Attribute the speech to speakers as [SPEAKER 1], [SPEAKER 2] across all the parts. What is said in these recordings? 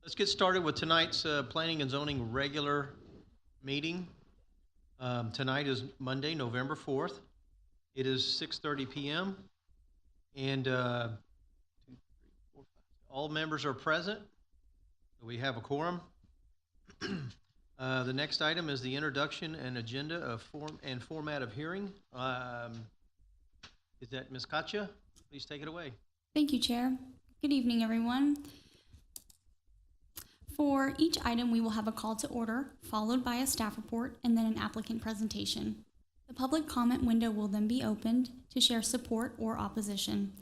[SPEAKER 1] Let's get started with tonight's Planning and Zoning regular meeting. Tonight is Monday, November 4th. It is 6:30 p.m. and all members are present. We have a quorum. The next item is the introduction and agenda of form and format of hearing. Is that Ms. Katja? Please take it away.
[SPEAKER 2] Thank you, Chair. Good evening, everyone. For each item, we will have a call to order, followed by a staff report, and then an applicant presentation. The public comment window will then be opened to share support or opposition.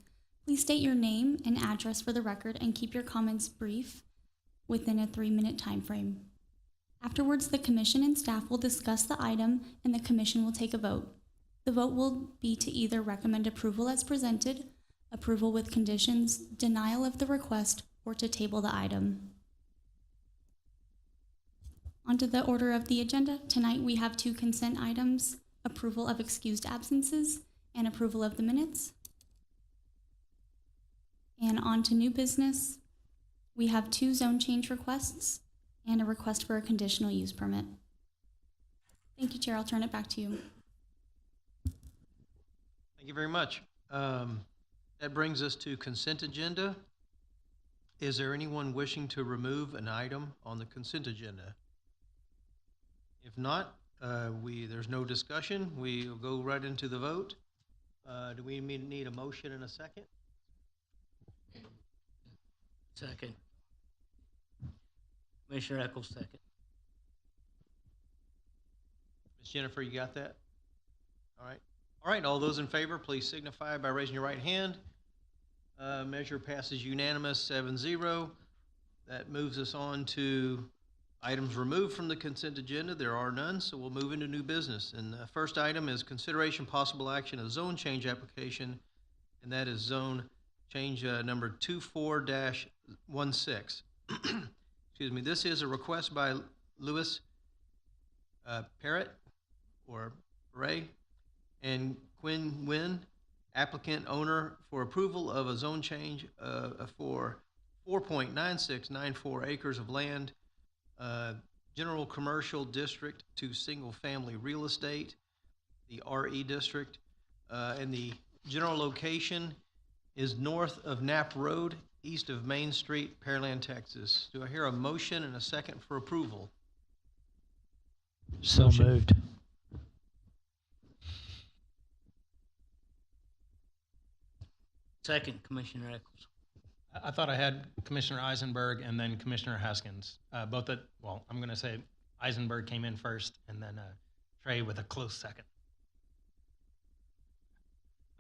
[SPEAKER 2] Please state your name and address for the record and keep your comments brief within a 3-minute time frame. Afterwards, the commission and staff will discuss the item and the commission will take a vote. The vote will be to either recommend approval as presented, approval with conditions, denial of the request, or to table the item. Onto the order of the agenda. Tonight we have 2 consent items, approval of excused absences and approval of the minutes. And on to new business. We have 2 zone change requests and a request for a conditional use permit. Thank you, Chair. I'll turn it back to you.
[SPEAKER 1] Thank you very much. That brings us to consent agenda. Is there anyone wishing to remove an item on the consent agenda? If not, there's no discussion. We'll go right into the vote. Do we need a motion and a second?
[SPEAKER 3] Second. Commissioner Eccles, second.
[SPEAKER 1] Ms. Jennifer, you got that? All right. All right, all those in favor, please signify by raising your right hand. Measure passes unanimous, 7-0. That moves us on to items removed from the consent agenda. There are none, so we'll move into new business. And the first item is consideration possible action of zone change application, and that is zone change number 24-16. Excuse me. This is a request by Louis Perret or Perret and Quynh Nguyen, applicant owner, for approval of a zone change for 4.9694 acres of land, general commercial district to single family real estate, the RE district, and the general location is north of Knapp Road, east of Main Street, Pearland, Texas. Do I hear a motion and a second for approval?
[SPEAKER 3] So moved. Second, Commissioner Eccles.
[SPEAKER 4] I thought I had Commissioner Eisenberg and then Commissioner Haskins. I'm going to say Eisenberg came in first and then Trey with a close second.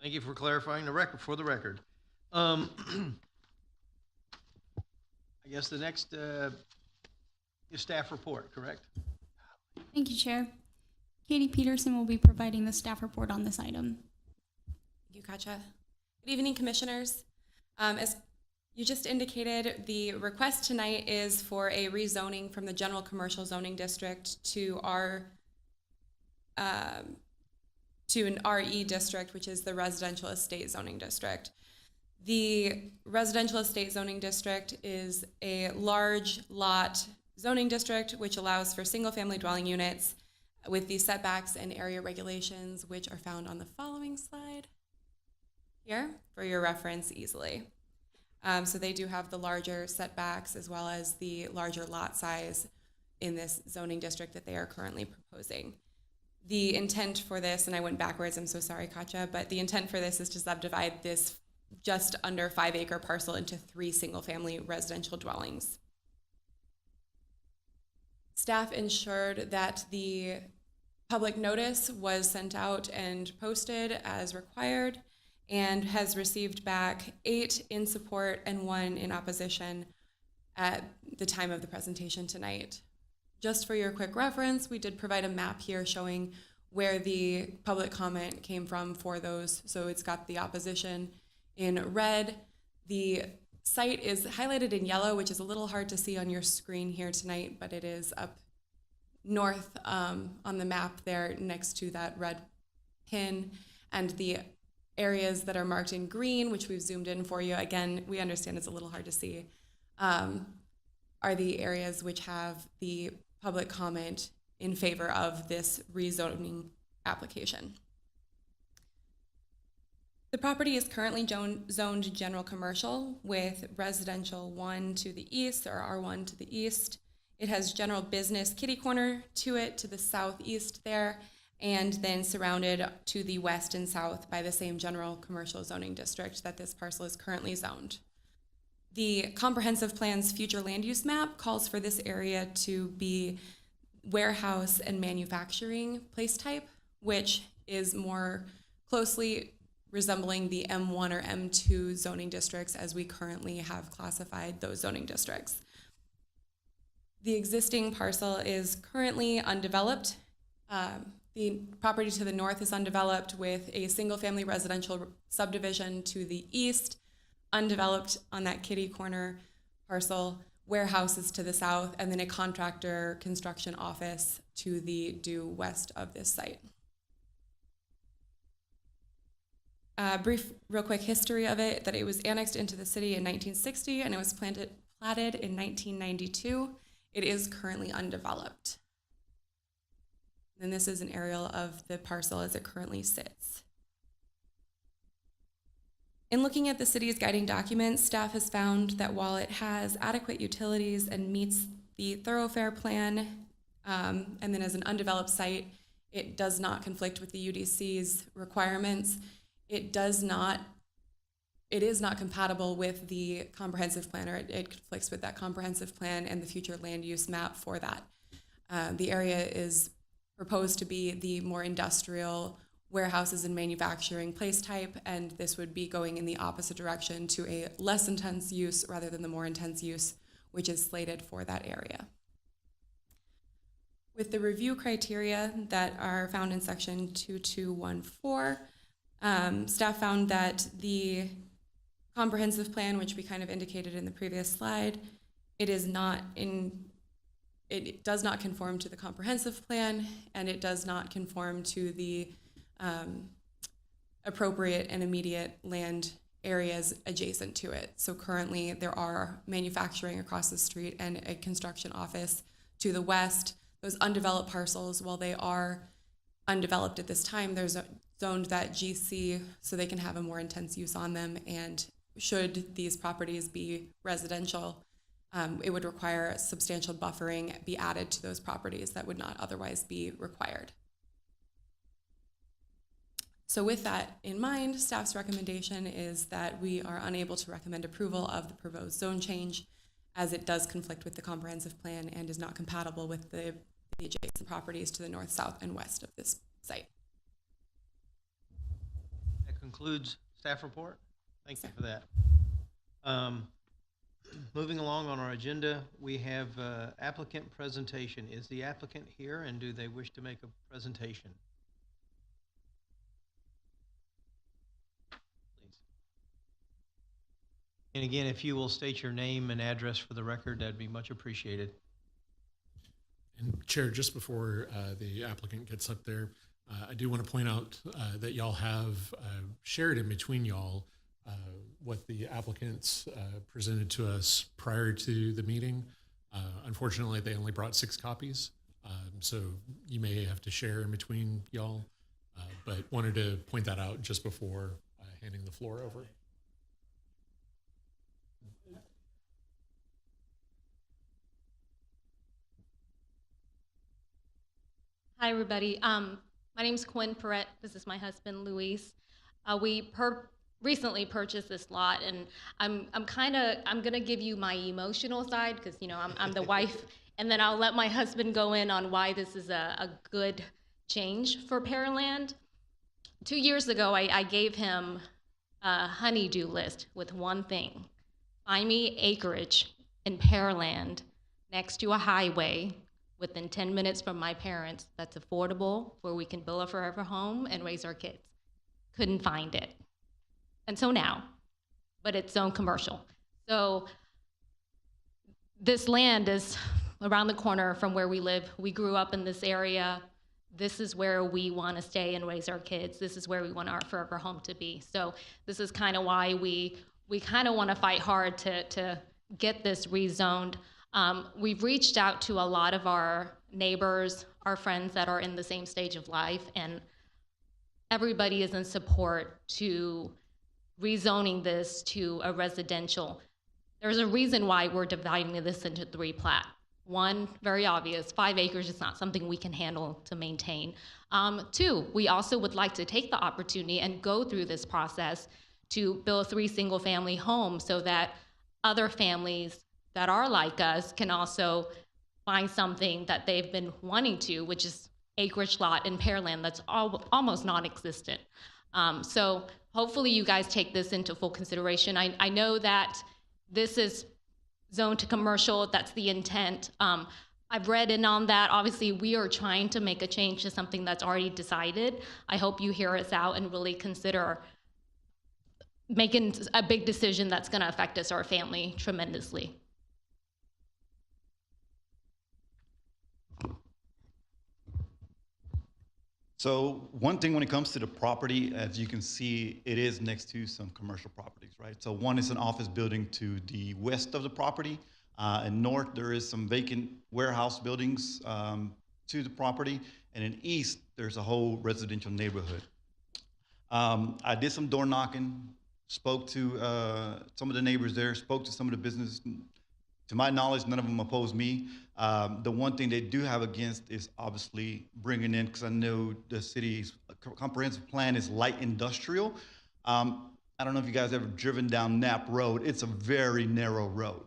[SPEAKER 1] Thank you for clarifying the record, for the record. I guess the next is staff report, correct?
[SPEAKER 2] Thank you, Chair. Katie Peterson will be providing the staff report on this item.
[SPEAKER 5] Thank you, Katja. Good evening, Commissioners. As you just indicated, the request tonight is for a rezoning from the general commercial zoning district to an RE district, which is the residential estate zoning district. The residential estate zoning district is a large lot zoning district which allows for single family dwelling units with the setbacks and area regulations, which are found on the following slide here for your reference easily. So they do have the larger setbacks as well as the larger lot size in this zoning district that they are currently proposing. The intent for this, and I went backwards, I'm so sorry, Katja, but the intent for this is to subdivide this just under 5-acre parcel into 3 single-family residential dwellings. Staff ensured that the public notice was sent out and posted as required, and has received back 8 in support and 1 in opposition at the time of the presentation tonight. Just for your quick reference, we did provide a map here showing where the public comment came from for those. So it's got the opposition in red. The site is highlighted in yellow, which is a little hard to see on your screen here tonight, but it is up north on the map there next to that red pin. And the areas that are marked in green, which we've zoomed in for you. Again, we understand it's a little hard to see. are the areas which have the public comment in favor of this rezoning application. The property is currently zoned general commercial with residential 1 to the east, or R1 to the east. It has general business kitty corner to it to the southeast there, and then surrounded to the west and south by the same general commercial zoning district that this parcel is currently zoned. The comprehensive plan's future land use map calls for this area to be warehouse and manufacturing place type, which is more closely resembling the M1 or M2 zoning districts as we currently have classified those zoning districts. The existing parcel is currently undeveloped. The property to the north is undeveloped with a single-family residential subdivision to the east, undeveloped on that kitty corner parcel, warehouses to the south, and then a contractor construction office to the due west of this site. Brief, real quick history of it, that it was annexed into the city in 1960 and it was platted in 1992. It is currently undeveloped. And this is an aerial of the parcel as it currently sits. In looking at the city's guiding documents, staff has found that while it has adequate utilities and meets the thoroughfare plan, and then as an undeveloped site, it does not conflict with the UDC's requirements. It is not compatible with the comprehensive plan, or it conflicts with that comprehensive plan and the future land use map for that. The area is proposed to be the more industrial warehouses and manufacturing place type, and this would be going in the opposite direction to a less intense use rather than the more intense use, which is slated for that area. With the review criteria that are found in section 2214, staff found that the comprehensive plan, which we kind of indicated in the previous slide, it does not conform to the comprehensive plan, and it does not conform to the appropriate and immediate land areas adjacent to it. So currently there are manufacturing across the street and a construction office to the west. Those undeveloped parcels, while they are undeveloped at this time, they're zoned that GC so they can have a more intense use on them, and should these properties be residential, it would require substantial buffering be added to those properties that would not otherwise be required. So with that in mind, staff's recommendation is that we are unable to recommend approval of the proposed zone change, as it does conflict with the comprehensive plan and is not compatible with the adjacent properties to the north, south, and west of this site.
[SPEAKER 1] That concludes staff report. Thank you for that. Moving along on our agenda, we have applicant presentation. Is the applicant here, and do they wish to make a presentation? Please. And again, if you will state your name and address for the record, that'd be much appreciated.
[SPEAKER 6] And Chair, just before the applicant gets up there, I do want to point out that y'all have shared in between y'all what the applicants presented to us prior to the meeting. Unfortunately, they only brought 6 copies, so you may have to share in between y'all, but wanted to point that out just before handing the floor over.
[SPEAKER 7] Hi, everybody. My name's Quynh Perret. This is my husband, Luis. We recently purchased this lot, and I'm gonna give you my emotional side because I'm the wife, and then I'll let my husband go in on why this is a good change for Pearland. 2 years ago, I gave him a honey-do list with one thing: find me acreage in Pearland next to a highway, within 10 minutes from my parents, that's affordable, where we can build a forever home and raise our kids. Couldn't find it until now, but it's zoned commercial. So this land is around the corner from where we live. We grew up in this area. This is where we want to stay and raise our kids. This is where we want our forever home to be. So this is kind of why we kind of want to fight hard to get this rezoned. We've reached out to a lot of our neighbors, our friends that are in the same stage of life, and everybody is in support to rezoning this to a residential. There's a reason why we're dividing this into 3 plat. One, very obvious, 5 acres is not something we can handle to maintain. 2, we also would like to take the opportunity and go through this process to build 3 single-family homes so that other families that are like us can also find something that they've been wanting to, which is acreage lot in Pearland that's almost non-existent. So hopefully you guys take this into full consideration. I know that this is zoned to commercial, that's the intent. I've read in on that. Obviously, we are trying to make a change to something that's already decided. I hope you hear us out and really consider making a big decision that's gonna affect us, our family, tremendously.
[SPEAKER 8] So one thing when it comes to the property, as you can see, it is next to some commercial properties, right? So one is an office building to the west of the property. And north, there is some vacant warehouse buildings to the property. And in east, there's a whole residential neighborhood. I did some door knocking, spoke to some of the neighbors there, spoke to some of the business. To my knowledge, none of them oppose me. The one thing they do have against is obviously bringing in, because I know the city's comprehensive plan is light industrial. I don't know if you guys ever driven down Knapp Road. It's a very narrow road.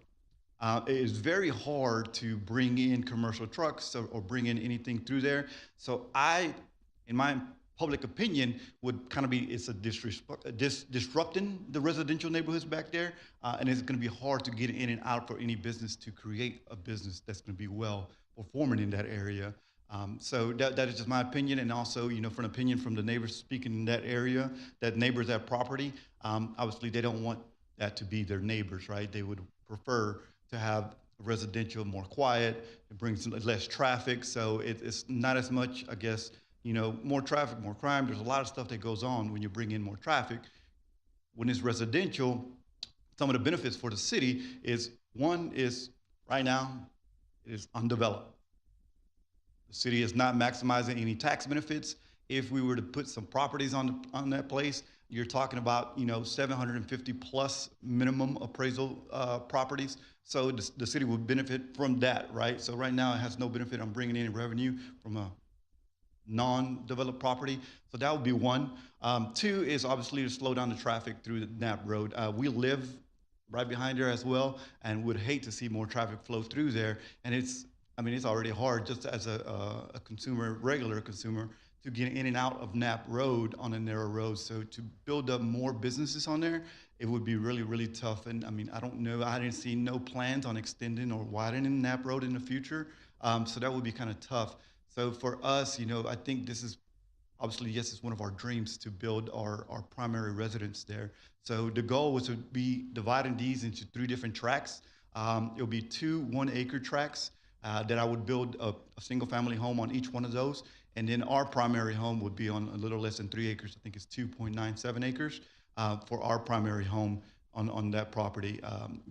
[SPEAKER 8] It is very hard to bring in commercial trucks or bring in anything through there. So in my public opinion, would kind of be, it's disrupting the residential neighborhoods back there, and it's going to be hard to get in and out for any business to create a business that's going to be well performing in that area. So that is just my opinion, and also, for an opinion from the neighbors speaking in that area, that neighbors, that property, obviously they don't want that to be their neighbors, right? They would prefer to have residential more quiet, it brings less traffic, so it's not as much, I guess, more traffic, more crime. There's a lot of stuff that goes on when you bring in more traffic. When it's residential, some of the benefits for the city is, one is, right now, it is undeveloped. The city is not maximizing any tax benefits. If we were to put some properties on that place, you're talking about 750 plus minimum appraisal properties. So the city would benefit from that, right? So right now it has no benefit on bringing in revenue from a non-developed property. So that would be one. 2 is obviously to slow down the traffic through the Knapp Road. We live right behind there as well, and would hate to see more traffic flow through there. And it's already hard just as a consumer, regular consumer, to get in and out of Knapp Road on a narrow road. So to build up more businesses on there, it would be really, really tough. And I don't know, I didn't see no plans on extending or widening Knapp Road in the future. So that would be kind of tough. So for us, I think this is obviously, yes, it's one of our dreams to build our primary residence there. So the goal was to be dividing these into 3 different tracts. It'll be 2 1-acre tracts that I would build a single family home on each one of those. And then our primary home would be on a little less than 3 acres. I think it's 2.97 acres for our primary home on that property.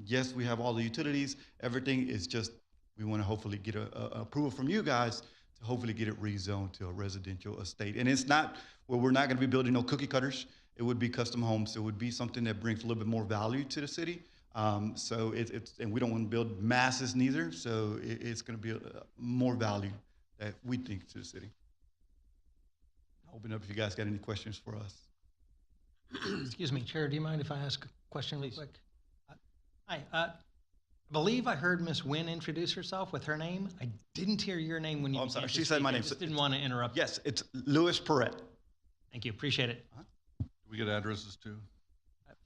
[SPEAKER 8] Yes, we have all the utilities. Everything is just, we want to hopefully get a approval from you guys, hopefully get it rezoned to a residential estate. And it's not, well, we're not gonna be building no cookie cutters. It would be custom homes. It would be something that brings a little bit more value to the city. So and we don't wanna build masses neither. So it's gonna be more value that we think to the city. I'll open up if you guys got any questions for us.
[SPEAKER 4] Excuse me, Chair, do you mind if I ask a question real quick? Hi, I believe I heard Ms. Nguyen introduce herself with her name. I didn't hear your name when you
[SPEAKER 8] I'm
[SPEAKER 4] began
[SPEAKER 8] sorry,
[SPEAKER 4] to
[SPEAKER 8] she said
[SPEAKER 4] speak.
[SPEAKER 8] my
[SPEAKER 4] I
[SPEAKER 8] name.
[SPEAKER 4] just didn't want to interrupt.
[SPEAKER 8] Yes, it's Louis Perret.
[SPEAKER 4] Thank you, appreciate it.
[SPEAKER 9] Do we get addresses too?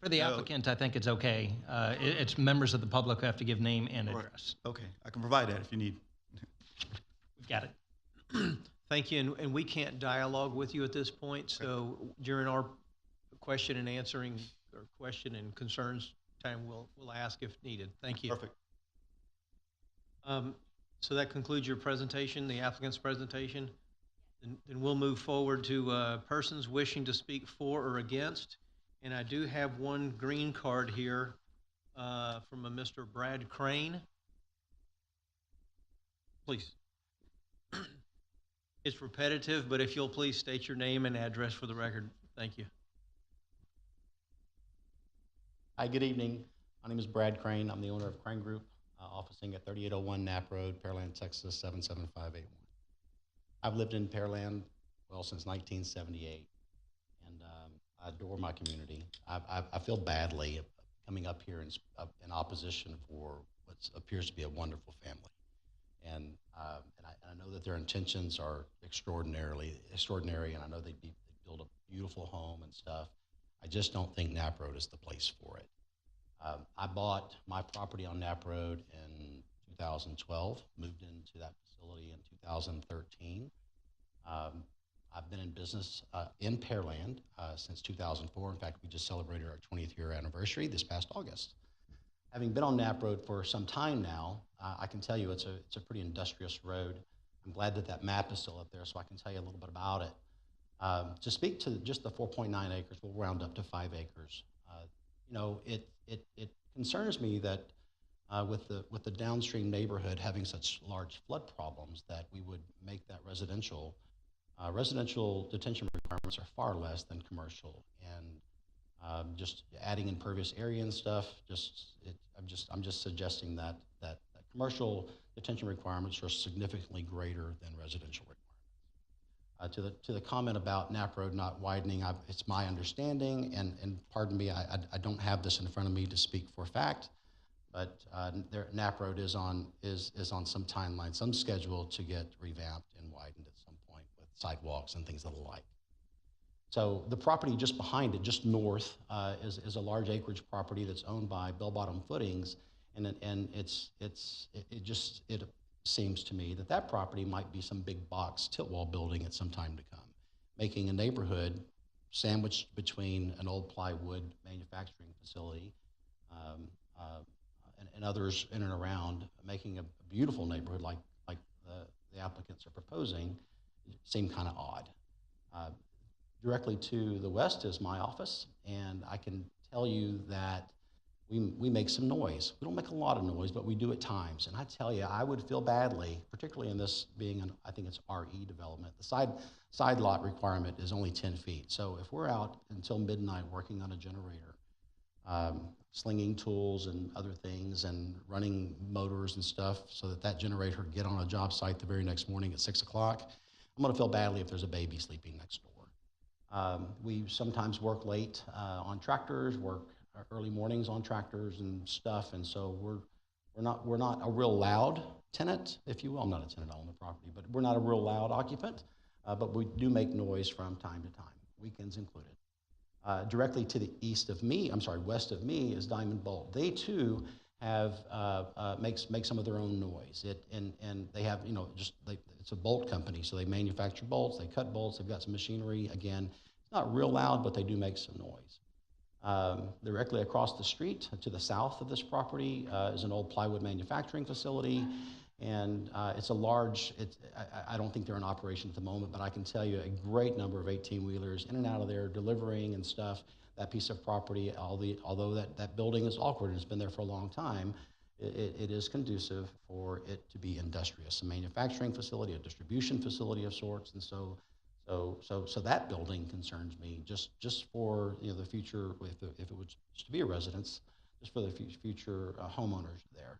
[SPEAKER 4] For the
[SPEAKER 8] No.
[SPEAKER 4] applicant, I think it's okay. It's members of the public who have to give name and
[SPEAKER 8] Right.
[SPEAKER 4] address.
[SPEAKER 8] Okay, I can provide that if you need.
[SPEAKER 4] We've got it.
[SPEAKER 1] Thank you, and we can't dialogue with you at this point, so during our question and answering, or question and concerns time, we'll ask if needed. Thank you.
[SPEAKER 8] Perfect.
[SPEAKER 1] So that concludes your presentation, the applicant's presentation. Then we'll move forward to persons wishing to speak for or against. And I do have one green card here from a Mr. Brad Crane. Please. It's repetitive, but if you'll please state your name and address for the record. Thank you.
[SPEAKER 10] Hi, good evening. My name is Brad Crane. I'm the owner of Crane Group, officing at 3801 Knapp Road, Pearland, Texas, 77581. I've lived in Pearland, well, since 1978, and I adore my community. I feel badly coming up here in opposition for what appears to be a wonderful family. And I know that their intentions are extraordinary, and I know they'd build a beautiful home and stuff. I just don't think Knapp Road is the place for it. I bought my property on Knapp Road in 2012, moved into that facility in 2013. I've been in business in Pearland since 2004. In fact, we just celebrated our 20th year anniversary this past August. Having been on Knapp Road for some time now, I can tell you it's a pretty industrious road. I'm glad that that map is still up there so I can tell you a little bit about it. To speak to just the 4.9 acres, we'll round up to 5 acres. You know, it concerns me that with the downstream neighborhood having such large flood problems that we would make that residential. Residential detention requirements are far less than commercial, and just adding impervious area and stuff. I'm just suggesting that commercial detention requirements are significantly greater than residential requirements. To the comment about Knapp Road not widening, it's my understanding, and pardon me, I don't have this in front of me to speak for fact, but Knapp Road is on some timeline, some schedule to get revamped and widened at some point with sidewalks and things of the like. So the property just behind it, just north, is a large acreage property that's owned by Bell Bottom Footings, and it seems to me that property might be some big box tilt wall building at some time to come, making a neighborhood sandwiched between an old plywood manufacturing facility and others in and around, making a beautiful neighborhood like the applicants are proposing. Seem kind of odd. Directly to the west is my office, and I can tell you that we make some noise. We don't make a lot of noise, but we do at times. And I tell you, I would feel badly, particularly in this being I think it's RE development. The side lot requirement is only 10 feet. So if we're out until midnight working on a generator, slinging tools and other things and running motors and stuff so that generator can get on a job site the very next morning at 6 o'clock, I'm gonna feel badly if there's a baby sleeping next door. We sometimes work late on tractors, work early mornings on tractors and stuff, and so we're not a real loud tenant, if you will. I'm not a tenant, I own the property, but we're not a real loud occupant, but we do make noise from time to time, weekends included. Directly to the west of me is Diamond Bolt. They too have make some of their own noise. And they have, it's a bolt company, so they manufacture bolts, they cut bolts, they've got some machinery. Again, it's not real loud, but they do make some noise. Directly across the street to the south of this property is an old plywood manufacturing facility, and it's a large, I don't think they're in operation at the moment, but I can tell you a great number of 18-wheelers in and out of there delivering and stuff. That piece of property, although that building is awkward and it's been there for a long time, it is conducive for it to be industrious, a manufacturing facility, a distribution facility of sorts, and so that building concerns me just for the future, if it was to be a residence, just for the future homeowners there.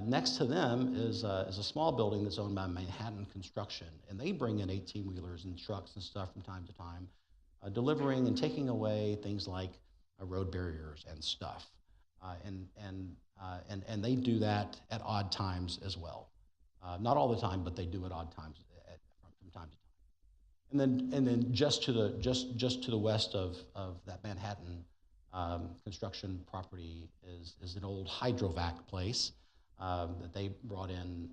[SPEAKER 10] Next to them is a small building that's owned by Manhattan Construction, and they bring in 18-wheelers and trucks and stuff from time to time, delivering and taking away things like road barriers and stuff, and they do that at odd times as well. Not all the time, but they do at odd times from time to time. And then just to the west of that Manhattan construction property is an old hydrovac place that they brought in.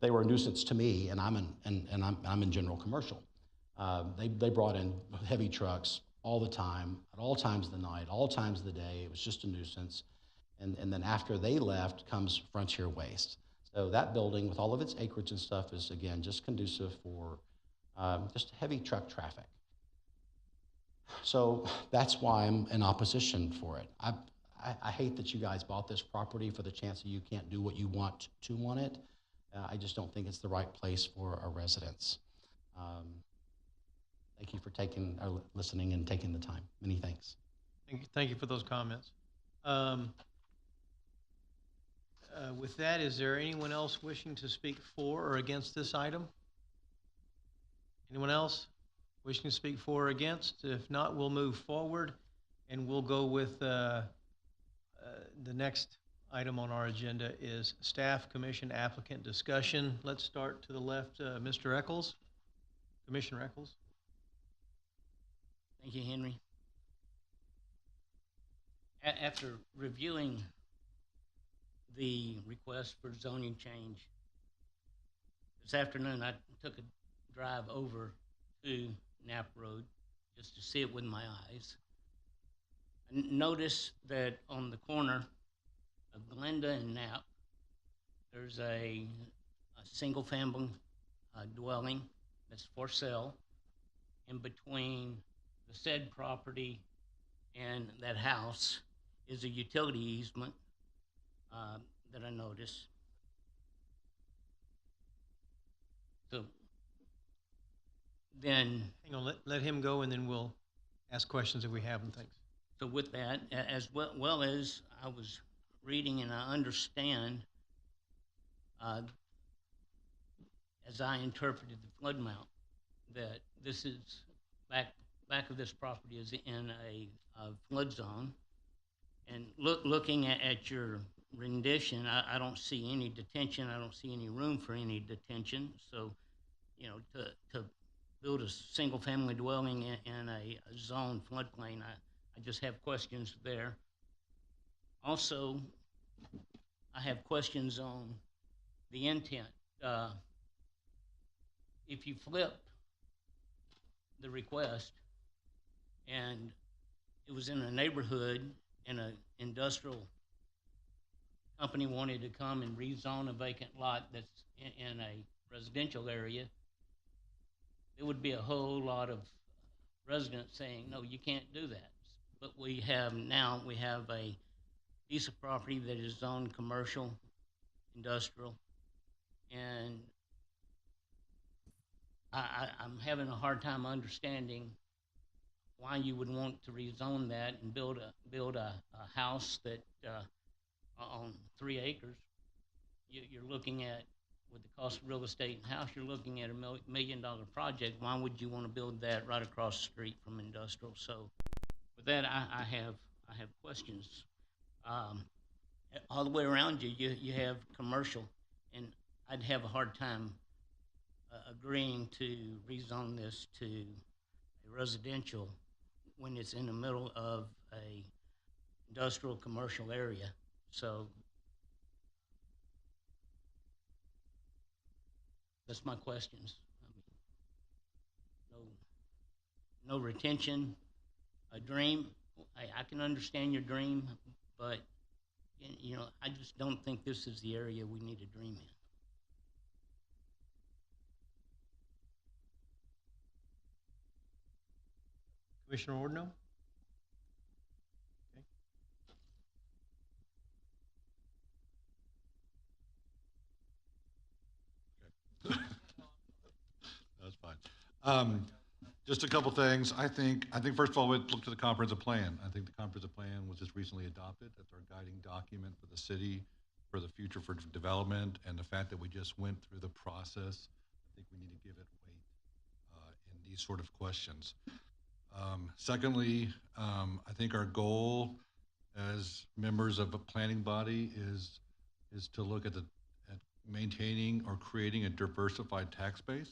[SPEAKER 10] They were a nuisance to me, and I'm in general commercial. They brought in heavy trucks all the time, at all times of the night, all times of the day. It was just a nuisance. And then after they left comes Frontier Waste. So that building, with all of its acreage and stuff, is again just conducive for just heavy truck traffic. So that's why I'm in opposition for it. I hate that you guys bought this property for the chance that you can't do what you want to on it. I just don't think it's the right place for our residents. Thank you for listening and taking the time. Many thanks.
[SPEAKER 1] Thank you for those comments. With that, is there anyone else wishing to speak for or against this item? Anyone else wishing to speak for or against? If not, we'll move forward and we'll go with the next item on our agenda is staff commission applicant discussion. Let's start to the left, Mr. Eccles, Commissioner Eccles.
[SPEAKER 3] Thank you, Henry. After reviewing the request for zoning change, this afternoon I took a drive over to Knapp Road just to see it with my eyes. I noticed that on the corner of Glenda and Knapp, there's a single-family dwelling that's for sale. In between the said property and that house is a utility easement that I noticed. So then,
[SPEAKER 1] Hang on, let him go and then we'll ask questions if we have them. Thanks.
[SPEAKER 3] so with that, as well as I was reading and I understand, as I interpreted the flood map, that this is back of this property is in a flood zone. And looking at your rendition, I don't see any detention. I don't see any room for any detention. So, you know, to build a single-family dwelling in a zone floodplain, I just have questions there. Also, I have questions on the intent. If you flip the request and it was in a neighborhood and an industrial company wanted to come and rezone a vacant lot that's in a residential area, there would be a whole lot of residents saying, no, you can't do that. But we have a piece of property that is zoned commercial, industrial, and I'm having a hard time understanding why you would want to rezone that and build a house that on 3 acres. You're looking at, with the cost of real estate and house, you're looking at $1 million project. Why would you want to build that right across the street from industrial? So with that, I have questions. All the way around you have commercial, and I'd have a hard time agreeing to rezone this to a residential when it's in the middle of a industrial commercial area. So that's my questions. No retention, a dream. I can understand your dream, but you know, I just don't think this is the area we need to dream in.
[SPEAKER 1] Commissioner Ordino?
[SPEAKER 9] That's fine. Just a couple things. I think first of all, we'd look to the comprehensive plan. I think the comprehensive plan was just recently adopted. That's our guiding document for the city, for the future for development, and the fact that we just went through the process, I think we need to give it weight in these sort of questions. Secondly, I think our goal as members of a planning body is to look at maintaining or creating a diversified tax base.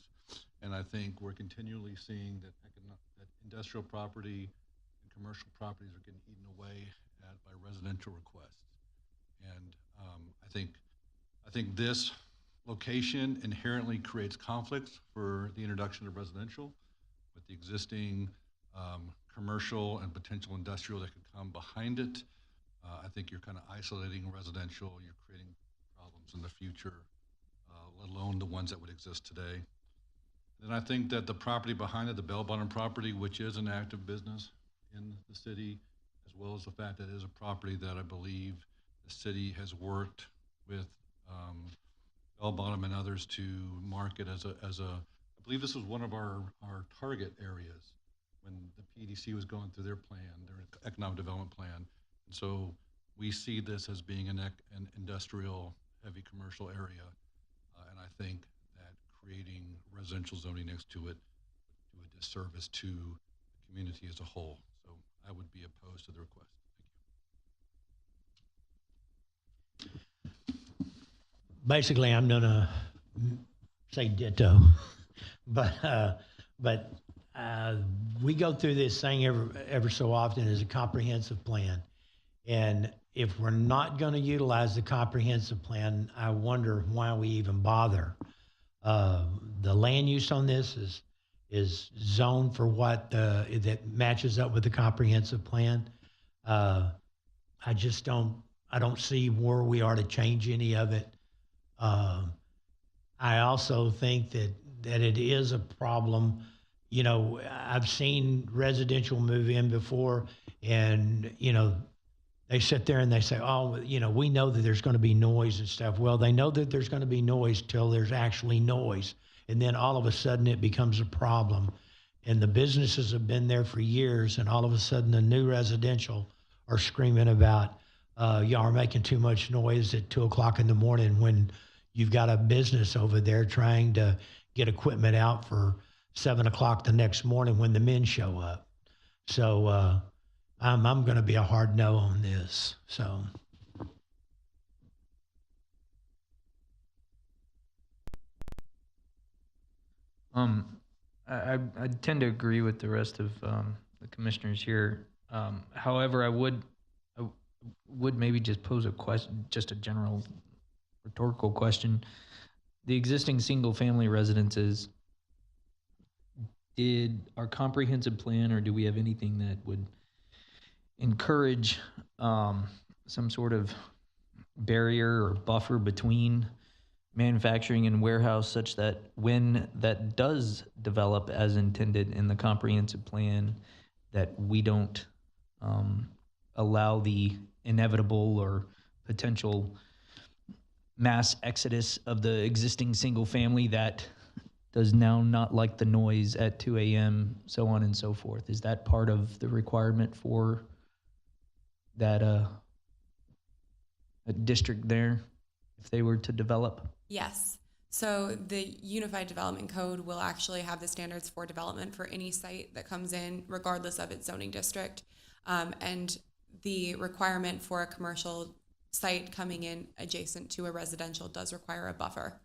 [SPEAKER 9] And I think we're continually seeing that industrial property and commercial properties are getting eaten away at by residential requests. And I think this location inherently creates conflicts for the introduction of residential with the existing commercial and potential industrial that could come behind it. I think you're kind of isolating residential. You're creating problems in the future, let alone the ones that would exist today. And I think that the property behind it, the Bell Bottom property, which is an active business in the city, as well as the fact that it is a property that I believe the city has worked with Bell Bottom and others to market as a, I believe this was one of our target areas when the PDC was going through their plan, their economic development plan. And so we see this as being an industrial, heavy commercial area. And I think that creating residential zoning next to it would do a disservice to the community as a whole. So I would be opposed to the request.
[SPEAKER 11] Basically, I'm gonna say ditto, but we go through this thing ever so often as a comprehensive plan, and if we're not going to utilize the comprehensive plan, I wonder why we even bother. The land use on this is zoned for what that matches up with the comprehensive plan. I don't see where we are to change any of it. I also think that it is a problem. You know, I've seen residential move in before, and, you know, they sit there and they say, oh, you know, we know that there's going to be noise and stuff. Well, they know that there's going to be noise till there's actually noise. And then all of a sudden it becomes a problem. And the businesses have been there for years, and all of a sudden the new residential are screaming about, y'all are making too much noise at 2 o'clock in the morning when you've got a business over there trying to get equipment out for 7 o'clock the next morning when the men show up. So I'm going to be a hard no on this. So.
[SPEAKER 12] I tend to agree with the rest of the commissioners here. However, I would maybe just pose a question, just a general rhetorical question. The existing single-family residences, did our comprehensive plan, or do we have anything that would encourage some sort of barrier or buffer between manufacturing and warehouse, such that when that does develop as intended in the comprehensive plan, that we don't allow the inevitable or potential mass exodus of the existing single family that does now not like the noise at 2 a.m., so on and so forth? Is that part of the requirement for that a district there, if they were to develop?
[SPEAKER 5] Yes. So the Unified Development Code will actually have the standards for development for any site that comes in, regardless of its zoning district. And the requirement for a commercial site coming in adjacent to a residential does require a buffer.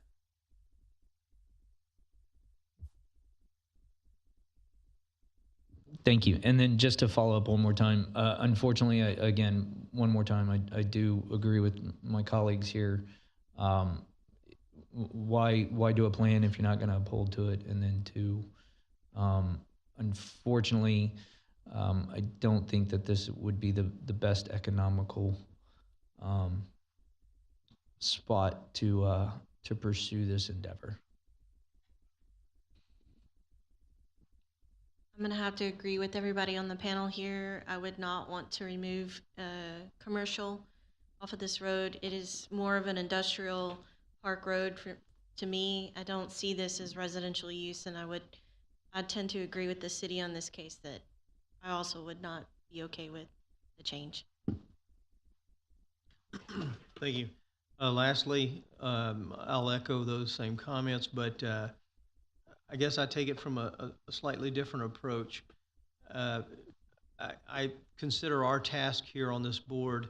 [SPEAKER 12] Thank you. And then just to follow up one more time, unfortunately, one more time, I do agree with my colleagues here. Why do a plan if you're not going to uphold to it? And then two, unfortunately, I don't think that this would be the best economical spot to pursue this endeavor.
[SPEAKER 13] I'm going to have to agree with everybody on the panel here. I would not want to remove commercial off of this road. It is more of an industrial park road to me. I don't see this as residential use, and I tend to agree with the city on this case that I also would not be okay with the change.
[SPEAKER 1] Thank you. Lastly, I'll echo those same comments, but I guess I take it from a slightly different approach. I consider our task here on this board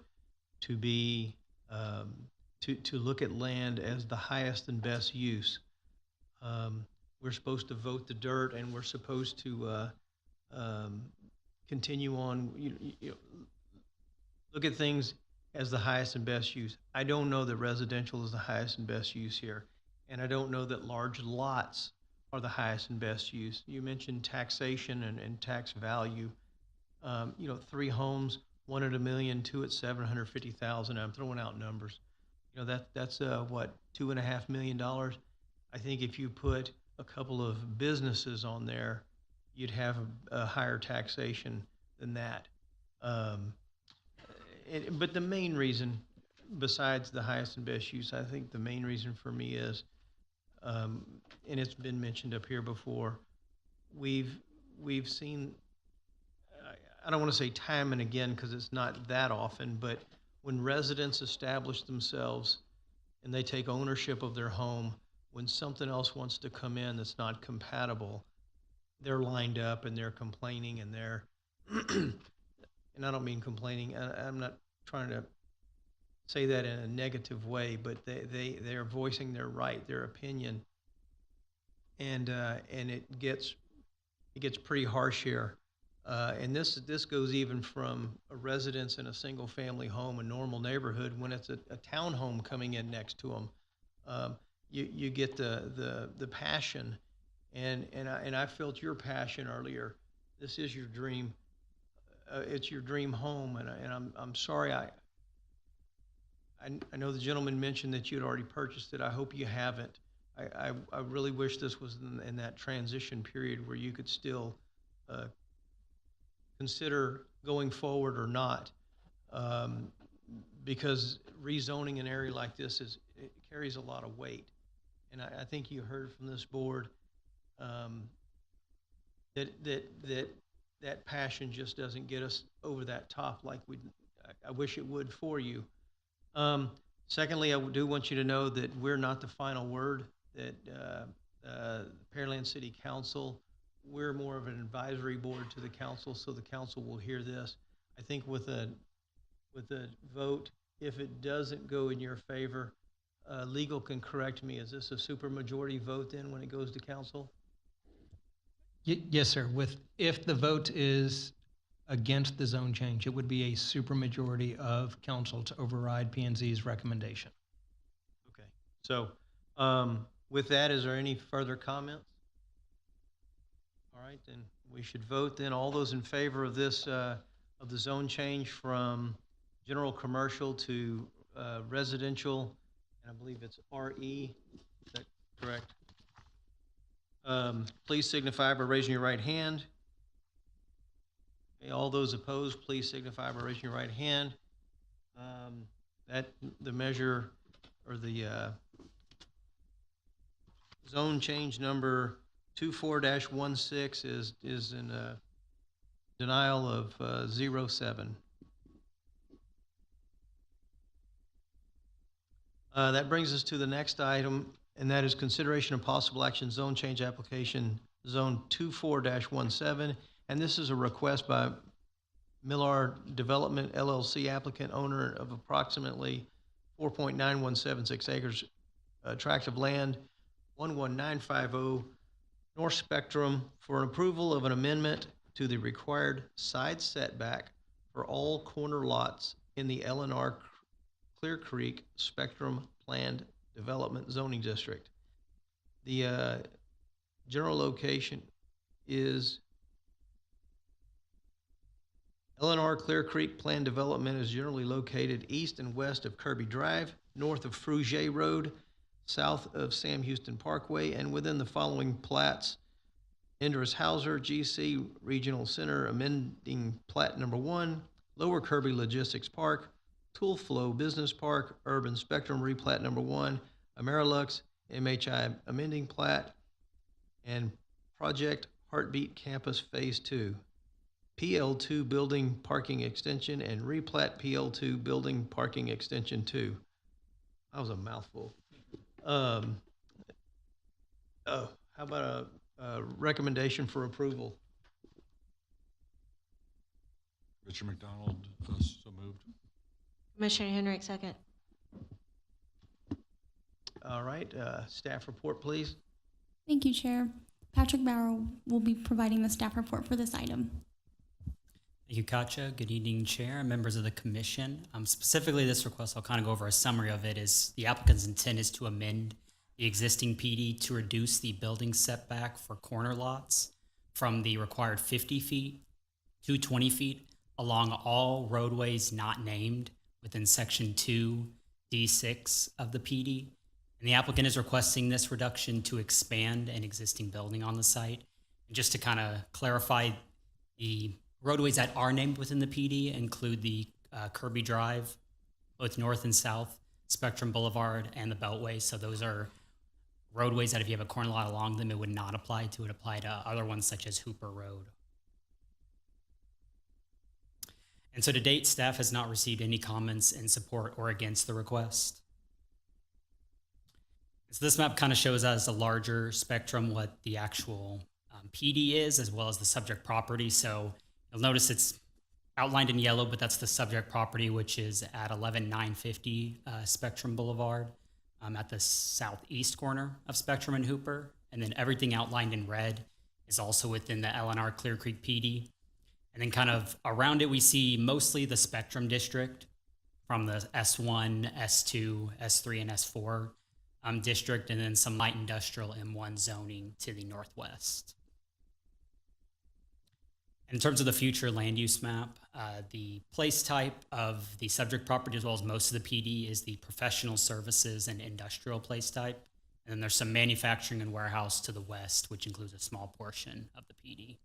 [SPEAKER 1] to be to look at land as the highest and best use. We're supposed to vote the dirt, and we're supposed to continue on, look at things as the highest and best use. I don't know that residential is the highest and best use here, and I don't know that large lots are the highest and best use. You mentioned taxation and tax value. 3 homes, 1 at $1 million, 2 at $750,000. I'm throwing out numbers. That's what, $2.5 million. I think if you put a couple of businesses on there, you'd have a higher taxation than that. Um, but the main reason, besides the highest and best use, I think the main reason for me is, and it's been mentioned up here before, we've seen, I don't want to say time and again because it's not that often, but when residents establish themselves and they take ownership of their home, when something else wants to come in that's not compatible, they're lined up and they're complaining and they're, and I don't mean complaining, I'm not trying to say that in a negative way, but they're voicing their right, their opinion, and it gets pretty harsh here. And this goes even from a residence in a single family home, a normal neighborhood, when it's a townhome coming in next to them. You get the passion, and I felt your passion earlier. This is your dream. It's your dream home, and I'm sorry. I know the gentleman mentioned that you had already purchased it. I hope you haven't. I really wish this was in that transition period where you could still consider going forward or not, because rezoning an area like this it carries a lot of weight, and I think you heard from this board that passion just doesn't get us over that top like I wish it would for you. Secondly, I do want you to know that we're not the final word. That Pearland City Council, we're more of an advisory board to the council, so the council will hear this. I think with a vote, if it doesn't go in your favor, legal can correct me. Is this a supermajority vote then when it goes to council?
[SPEAKER 4] Yes, sir. If the vote is against the zone change, it would be a supermajority of council to override P&Z's recommendation.
[SPEAKER 1] Okay. So with that, is there any further comments? All right, then we should vote then. All those in favor of this, of the zone change from general commercial to residential, and I believe it's RE, is that correct? Please signify by raising your right hand. Okay, all those opposed, please signify by raising your right hand. That the measure or the zone change number 24-16 is in denial of 07. That brings us to the next item, and that is consideration of possible action zone change application zone 24-17. And this is a request by Millar Development LLC, applicant, owner of approximately 4.9176 acres tract of land, 11950 North Spectrum, for an approval of an amendment to the required side setback for all corner lots in the LNR Clear Creek Spectrum Planned Development Zoning District. The general location is LNR Clear Creek Planned Development is generally located east and west of Kirby Drive, north of Frugier Road, south of Sam Houston Parkway, and within the following plats: Indris Hauser, GC Regional Center, amending plat number 1, Lower Kirby Logistics Park, Tool Flow Business Park, Urban Spectrum replat number 1, Amerilux MHI amending plat, and Project Heartbeat Campus Phase 2. PL2 Building Parking Extension and replat PL2 Building Parking Extension 2. That was a mouthful. How about a recommendation for approval?
[SPEAKER 9] Mr. McDonald, so moved.
[SPEAKER 13] Commissioner Henrik, second.
[SPEAKER 1] All right, staff report, please.
[SPEAKER 2] Thank you, Chair. Patrick Bauer will be providing the staff report for this item.
[SPEAKER 14] Thank you, Katja. Good evening, Chair and members of the Commission. Specifically, this request, I'll kind of go over a summary of it, is the applicant's intent is to amend the existing PD to reduce the building setback for corner lots from the required 50 feet to 20 feet along all roadways not named within Section 2D6 of the PD. And the applicant is requesting this reduction to expand an existing building on the site. And just to kind of clarify, the roadways that are named within the PD include the Kirby Drive, both north and south, Spectrum Boulevard, and the Beltway. So those are roadways that if you have a corner lot along them, it would not apply to. It would apply to other ones such as Hooper Road. And so to date, staff has not received any comments in support or against the request. So this map kind of shows us a larger spectrum what the actual PD is, as well as the subject property. So you'll notice it's outlined in yellow, but that's the subject property, which is at 11950 Spectrum Boulevard at the southeast corner of Spectrum and Hooper. And then everything outlined in red is also within the LNR Clear Creek PD. And then kind of around it, we see mostly the Spectrum district from the S1, S2, S3, and S4 district, and then some light industrial M1 zoning to the northwest. In terms of the future land use map, the place type of the subject property, as well as most of the PD, is the professional services and industrial place type. And then there's some manufacturing and warehouse to the west, which includes a small portion of the PD.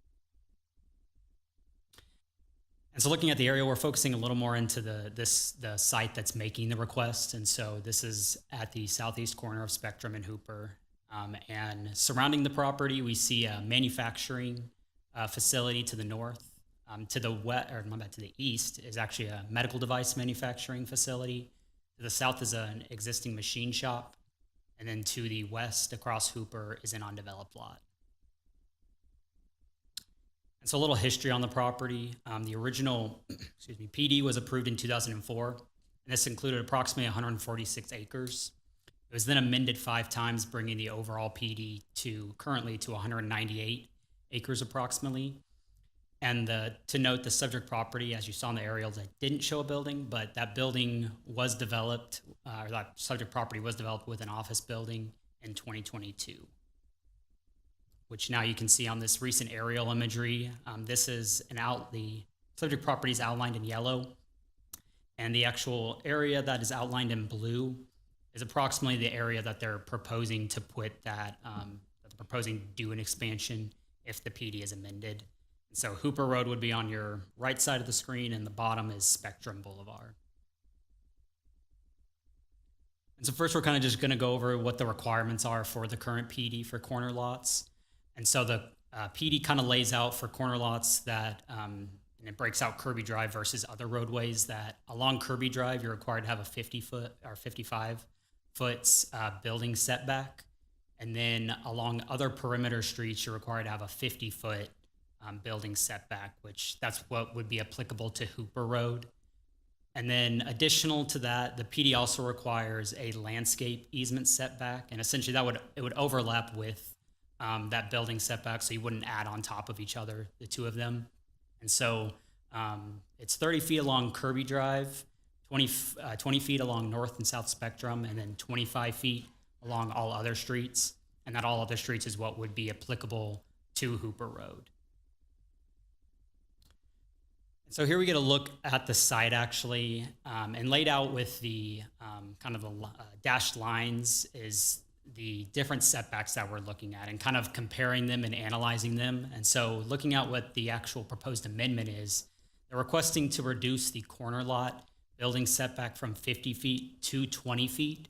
[SPEAKER 14] And so looking at the area, we're focusing a little more into the site that's making the request. And so this is at the southeast corner of Spectrum and Hooper. And surrounding the property, we see a manufacturing facility to the north. To the east is actually a medical device manufacturing facility. To the south is an existing machine shop. And then to the west across Hooper is an undeveloped lot. And so a little history on the property. The original PD was approved in 2004, and this included approximately 146 acres. It was then amended 5 times, bringing the overall PD currently to 198 acres approximately. And to note, the subject property, as you saw in the aerials, that didn't show a building, but that building was developed, or that subject property was developed with an office building in 2022. Which now you can see on this recent aerial imagery. This is the subject property is outlined in yellow, and the actual area that is outlined in blue is approximately the area that they're proposing to put that they're proposing to do an expansion if the PD is amended. And so Hooper Road would be on your right side of the screen, and the bottom is Spectrum Boulevard. And so first, we're kind of just going to go over what the requirements are for the current PD for corner lots. And so the PD kind of lays out for corner lots that, and it breaks out Kirby Drive versus other roadways, that along Kirby Drive, you're required to have a 50-foot or 55-foot building setback. And then along other perimeter streets, you're required to have a 50-foot building setback, which that's what would be applicable to Hooper Road. And then additional to that, the PD also requires a landscape easement setback. And essentially it would overlap with that building setback, so you wouldn't add on top of each other, the two of them. And so it's 30 feet along Kirby Drive, 20 feet along North and South Spectrum, and then 25 feet along all other streets. And that all other streets is what would be applicable to Hooper Road. And so here we get a look at the site actually, and laid out with the kind of the dashed lines is the different setbacks that we're looking at and kind of comparing them and analyzing them. And so looking at what the actual proposed amendment is, they're requesting to reduce the corner lot building setback from 50 feet to 20 feet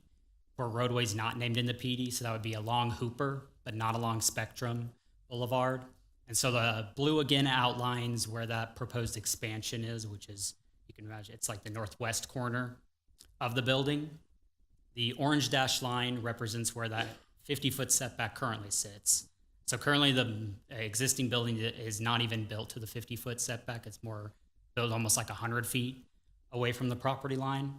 [SPEAKER 14] for roadways not named in the PD. So that would be along Hooper, but not along Spectrum Boulevard. And so the blue again outlines where that proposed expansion is, which is, you can imagine, it's like the northwest corner of the building. The orange dashed line represents where that 50-foot setback currently sits. So currently the existing building is not even built to the 50-foot setback. It's more built almost like 100 feet away from the property line.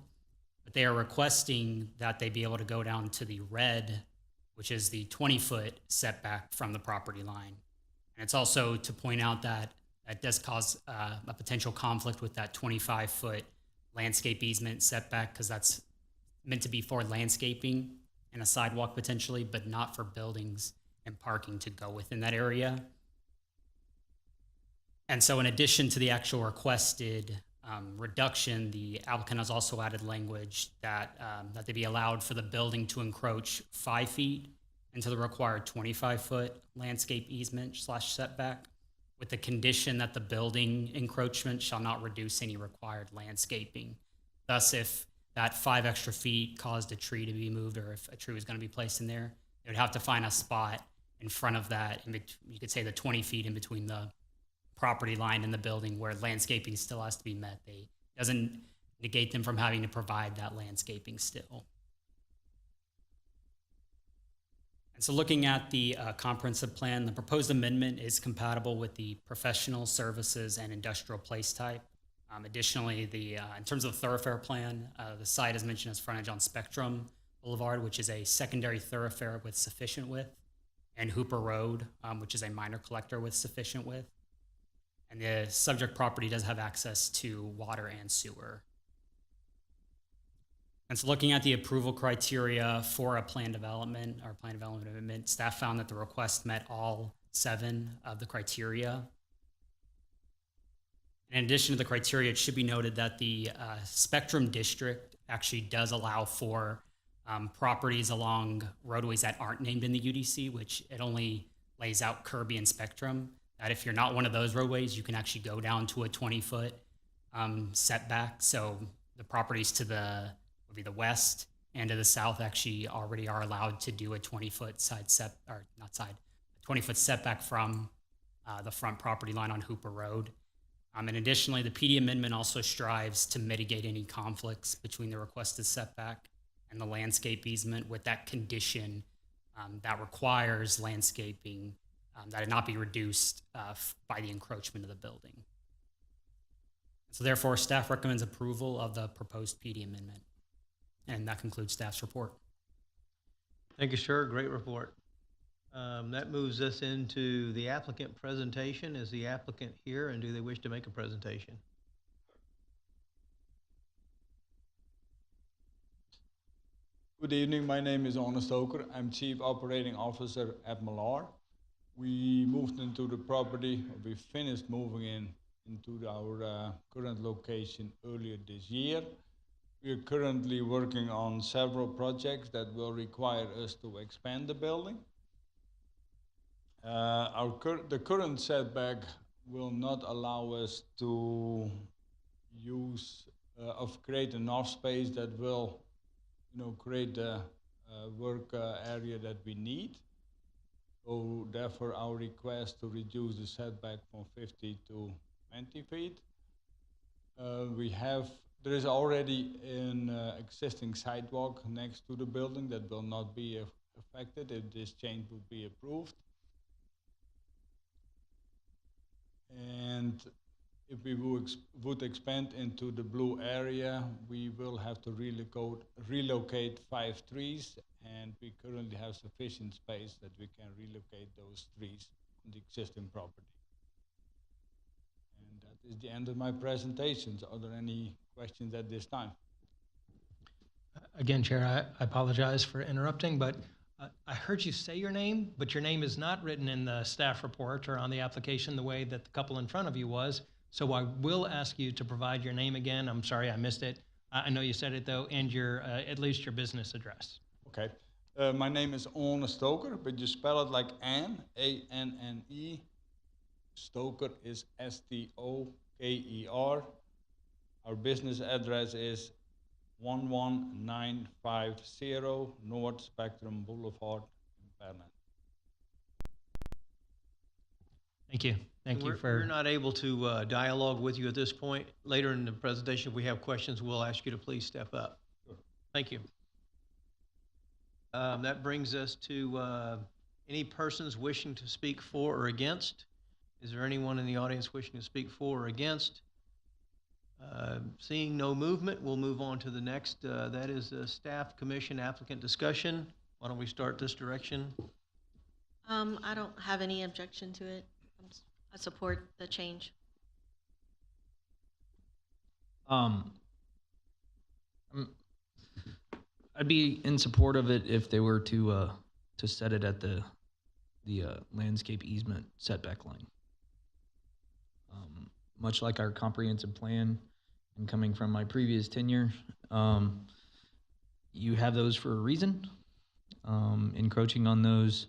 [SPEAKER 14] But they are requesting that they be able to go down to the red, which is the 20-foot setback from the property line. And it's also to point out that that does cause a potential conflict with that 25-foot landscape easement setback, because that's meant to be for landscaping and a sidewalk potentially, but not for buildings and parking to go within that area. And so in addition to the actual requested reduction, the applicant has also added language that they be allowed for the building to encroach 5 feet into the required 25-foot landscape easement / setback with the condition that the building encroachment shall not reduce any required landscaping. Thus, if that 5 extra feet caused a tree to be moved, or if a tree was going to be placed in there, it would have to find a spot in front of that, you could say the 20 feet in between the property line and the building, where landscaping still has to be met. It doesn't negate them from having to provide that landscaping still. And so looking at the comprehensive plan, the proposed amendment is compatible with the professional services and industrial place type. Additionally, in terms of the thoroughfare plan, the site is mentioned as frontage on Spectrum Boulevard, which is a secondary thoroughfare with sufficient width, and Hooper Road, which is a minor collector with sufficient width. And the subject property does have access to water and sewer. And so looking at the approval criteria for a plan development or plan development amendment, staff found that the request met all 7 of the criteria. In addition to the criteria, it should be noted that the Spectrum District actually does allow for properties along roadways that aren't named in the UDC, which it only lays out Kirby and Spectrum. That if you're not one of those roadways, you can actually go down to a 20-foot setback. So the properties to the west and to the south actually already are allowed to do a 20-foot 20-foot setback from the front property line on Hooper Road. And additionally, the PD amendment also strives to mitigate any conflicts between the requested setback and the landscape easement, with that condition that requires landscaping that it not be reduced by the encroachment of the building. So therefore, staff recommends approval of the proposed PD amendment. And that concludes staff's report.
[SPEAKER 1] Thank you, sir. Great report. That moves us into the applicant presentation. Is the applicant here, and do they wish to make a presentation?
[SPEAKER 15] Good evening. My name is Arne Stoker. I'm Chief Operating Officer at Millar. We moved into the property, we finished moving into our current location earlier this year. We are currently working on several projects that will require us to expand the building. The current setback will not allow us to create enough space that will, create the work area that we need. So therefore, our request to reduce the setback from 50 to 20 feet. There is already an existing sidewalk next to the building that will not be affected if this change would be approved. And if we would expand into the blue area, we will have to relocate 5 trees, and we currently have sufficient space that we can relocate those trees on the existing property. And that is the end of my presentations. Are there any questions at this time?
[SPEAKER 4] Again, Chair, I apologize for interrupting, but I heard you say your name, but your name is not written in the staff report or on the application the way that the couple in front of you was. So I will ask you to provide your name again. I'm sorry, I missed it. I know you said it though, and your at least your business address.
[SPEAKER 15] Okay. My name is Arne Stoker, but you spell it like Anne, A-N-N-E. Stoker is S-T-O-K-E-R. Our business address is 11950 North Spectrum Boulevard in Perret.
[SPEAKER 4] Thank you. Thank you for...
[SPEAKER 1] We're not able to dialogue with you at this point. Later in the presentation, if we have questions, we'll ask you to please step up.
[SPEAKER 15] Sure.
[SPEAKER 1] Thank you. That brings us to any persons wishing to speak for or against. Is there anyone in the audience wishing to speak for or against? Seeing no movement, we'll move on to the next. That is the staff commission applicant discussion. Why don't we start this direction?
[SPEAKER 13] I don't have any objection to it. I support the change.
[SPEAKER 12] I'd be in support of it if they were to set it at the landscape easement setback line. Much like our comprehensive plan, and coming from my previous tenure, you have those for a reason. Encroaching on those,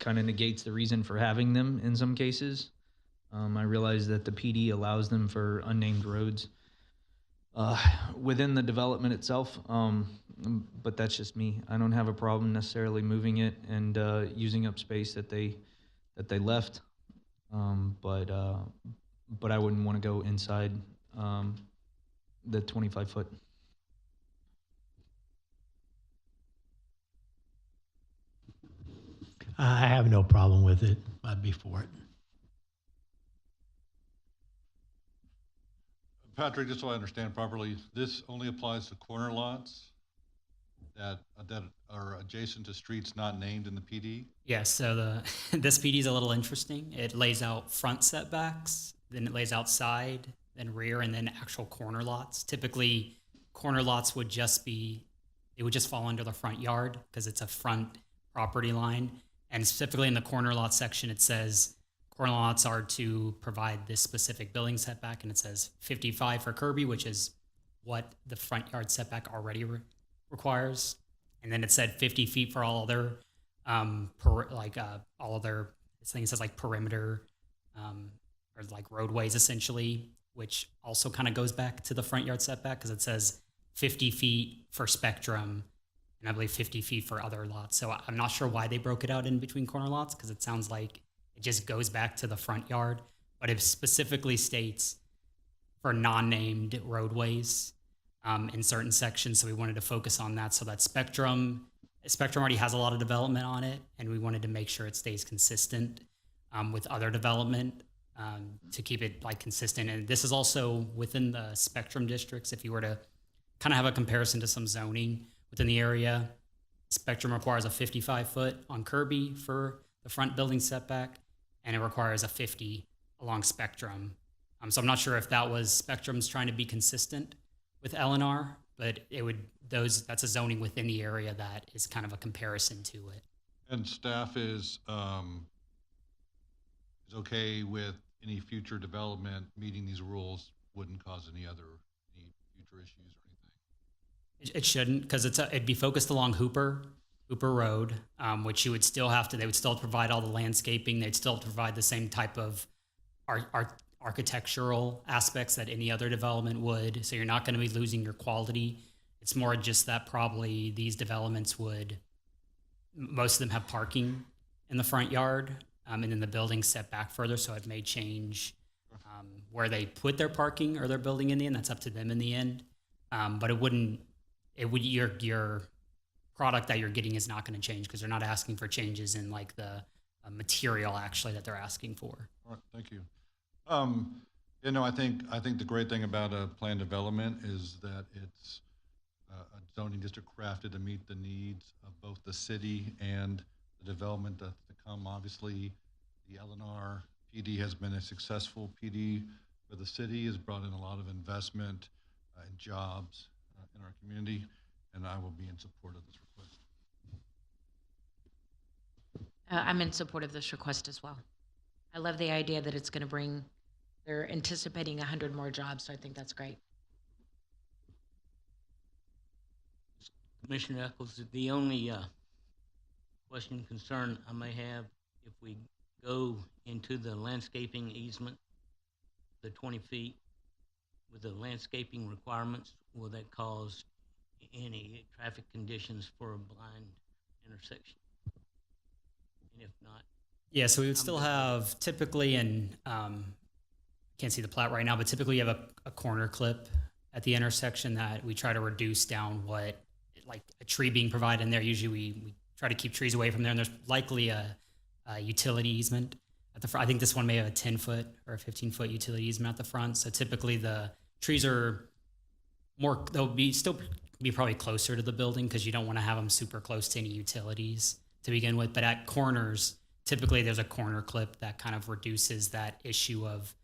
[SPEAKER 12] kind of negates the reason for having them in some cases. I realize that the PD allows them for unnamed roads within the development itself, but that's just me. I don't have a problem necessarily moving it and using up space that they left, but I wouldn't want to go inside the 25-foot.
[SPEAKER 11] I have no problem with it. I'd be for it.
[SPEAKER 9] Patrick, just so I understand properly, this only applies to corner lots that are adjacent to streets not named in the PD?
[SPEAKER 14] Yes, so this PD is a little interesting. It lays out front setbacks, then it lays out side, then rear, and then actual corner lots. Typically, corner lots would just fall under the front yard because it's a front property line. And specifically in the corner lot section, it says corner lots are to provide this specific building setback, and it says 55 for Kirby, which is what the front yard setback already requires. And then it said 50 feet for all other, all other, this thing says like perimeter, or like roadways essentially, which also kind of goes back to the front yard setback because it says 50 feet for Spectrum, and I believe 50 feet for other lots. So I'm not sure why they broke it out in between corner lots because it sounds like it just goes back to the front yard, but it specifically states for non-named roadways in certain sections. So we wanted to focus on that so that Spectrum already has a lot of development on it, and we wanted to make sure it stays consistent with other development to keep it like consistent. And this is also within the Spectrum districts. If you were to kind of have a comparison to some zoning within the area, Spectrum requires a 55-foot on Kirby for the front building setback, and it requires a 50 along Spectrum. So I'm not sure if that was Spectrum's trying to be consistent with LNR, but that's a zoning within the area that is kind of a comparison to it.
[SPEAKER 9] And staff is okay with any future development meeting these rules, wouldn't cause any future issues or anything?
[SPEAKER 14] It shouldn't, because it'd be focused along Hooper Road, which they would still provide all the landscaping. They'd still provide the same type of architectural aspects that any other development would. So you're not going to be losing your quality. It's more just that probably these developments most of them have parking in the front yard, and then the building set back further. So it may change where they put their parking or their building in the end. That's up to them in the end. But your product that you're getting is not going to change because they're not asking for changes in like the material actually that they're asking for.
[SPEAKER 9] All right, thank you. I think the great thing about a planned development is that it's a zoning district crafted to meet the needs of both the city and the development that's to come. Obviously, the LNR PD has been a successful PD for the city, has brought in a lot of investment and jobs in our community, and I will be in support of this request.
[SPEAKER 16] I'm in support of this request as well. I love the idea that it's going to they're anticipating 100 more jobs, so I think that's great.
[SPEAKER 3] Commissioner Eccles, the only question, concern I may have, if we go into the landscaping easement, the 20 feet with the landscaping requirements, will that cause any traffic conditions for a blind intersection? And if not?
[SPEAKER 14] Yeah, so we would still have typically, and can't see the plat right now, but typically you have a corner clip at the intersection that we try to reduce down like a tree being provided in there. Usually we try to keep trees away from there, and there's likely a utility easement at the front. I think this one may have a 10-foot or a 15-foot utility easement at the front. So typically the trees are they'll still be probably closer to the building because you don't want to have them super close to any utilities to begin with. But at corners, typically there's a corner clip that kind of reduces that issue of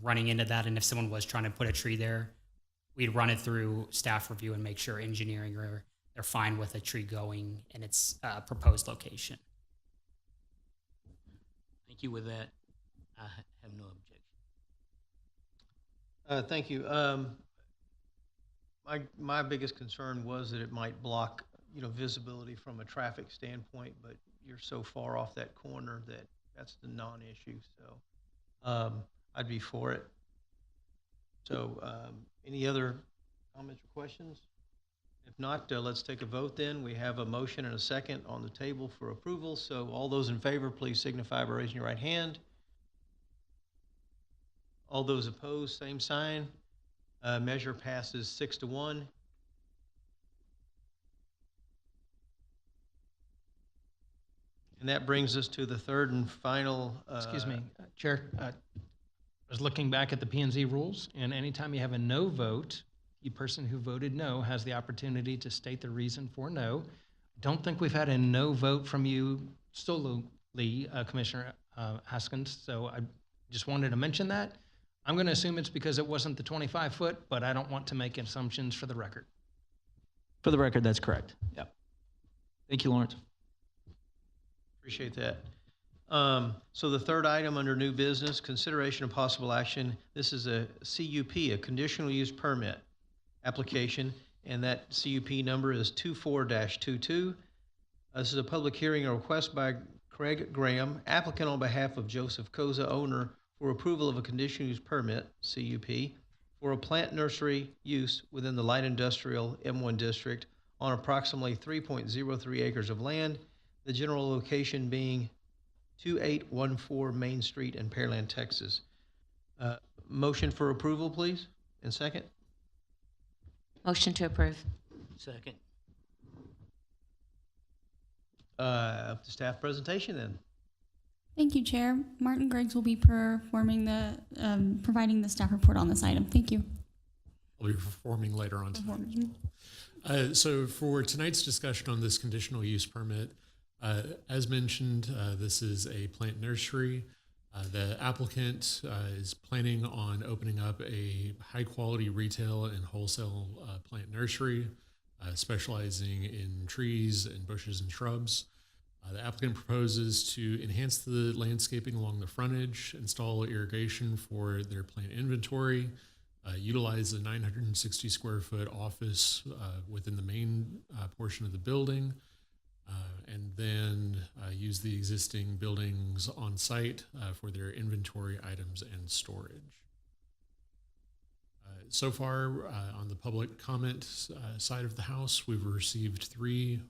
[SPEAKER 14] running into that. And if someone was trying to put a tree there, we'd run it through staff review and make sure engineering they're fine with a tree going in its proposed location.
[SPEAKER 3] Thank you. With that, I have no objection.
[SPEAKER 1] Thank you. My biggest concern was that it might block, visibility from a traffic standpoint, but you're so far off that corner that that's the non-issue. So I'd be for it. So any other comments or questions? If not, let's take a vote then. We have a motion and a second on the table for approval. So all those in favor, please signify by raising your right hand. All those opposed, same sign. Measure passes 6-1. And that brings us to the third and final.
[SPEAKER 4] Excuse me, Chair. I was looking back at the P&Z rules, and anytime you have a no vote, the person who voted no has the opportunity to state the reason for no. Don't think we've had a no vote from you solely, Commissioner Haskins, so I just wanted to mention that. I'm going to assume it's because it wasn't the 25-foot, but I don't want to make assumptions for the record.
[SPEAKER 12] For the record, that's correct. Yeah. Thank you, Lawrence.
[SPEAKER 1] Appreciate that. So the third item under new business, consideration of possible action. This is a CUP, a conditional use permit application, and that CUP number is 24-22. This is a public hearing, a request by Craig Graham, applicant on behalf of Joseph Koza, owner, for approval of a conditional use permit, CUP, for a plant nursery use within the light industrial M1 district on approximately 3.03 acres of land, the general location being 2814 Main Street in Pearland, Texas. Motion for approval, please, and second.
[SPEAKER 16] Motion to approve.
[SPEAKER 3] Second.
[SPEAKER 1] Up to staff presentation then.
[SPEAKER 2] Thank you, Chair. Martin Griggs will be providing the staff report on this item. Thank you.
[SPEAKER 6] I'll be performing later on tonight. So for tonight's discussion on this conditional use permit, as mentioned, this is a plant nursery. The applicant is planning on opening up a high-quality retail and wholesale plant nursery, specializing in trees and bushes and shrubs. The applicant proposes to enhance the landscaping along the frontage, install irrigation for their plant inventory, utilize a 960 square foot office within the main portion of the building, and then use the existing buildings on site for their inventory items and storage. So far, on the public comment side of the house, we've received three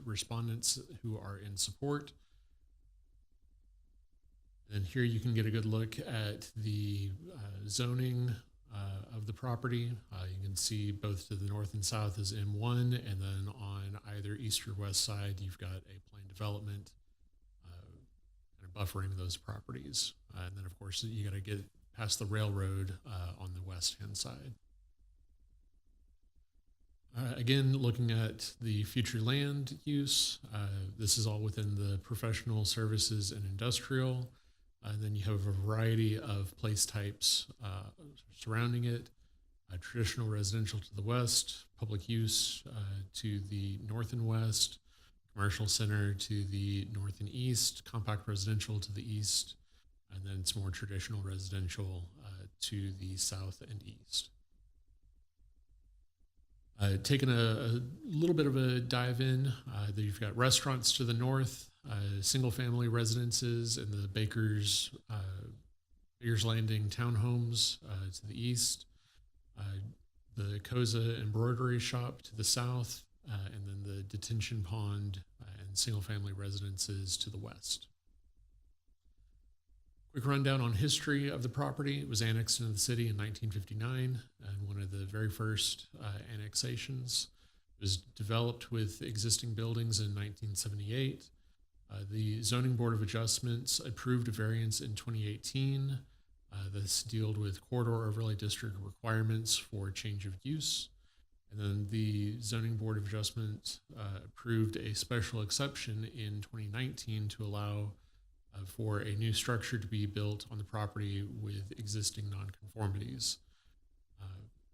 [SPEAKER 6] respondents who are in support. And here you can get a good look at the zoning of the property. You can see both to the north and south is M1, and then on either east or west side, you've got a planned development kind of buffering those properties. And then, of course, you got to get past the railroad on the west-hand side. Again, looking at the future land use, this is all within the professional services and industrial. And then you have a variety of place types surrounding it. Traditional residential to the west, public use to the north and west, commercial center to the north and east, compact residential to the east, and then it's more traditional residential to the south and east. Taking a little bit of a dive in, you've got restaurants to the north, single-family residences and the Baker's Landing townhomes to the east, the Koza embroidery shop to the south, and then the detention pond and single-family residences to the west. Quick rundown on history of the property. It was annexed into the city in 1959, and one of the very first annexations. It was developed with existing buildings in 1978. The Zoning Board of Adjustments approved a variance in 2018. This dealt with corridor overlay district requirements for change of use. And then the Zoning Board of Adjustment approved a special exception in 2019 to allow for a new structure to be built on the property with existing nonconformities.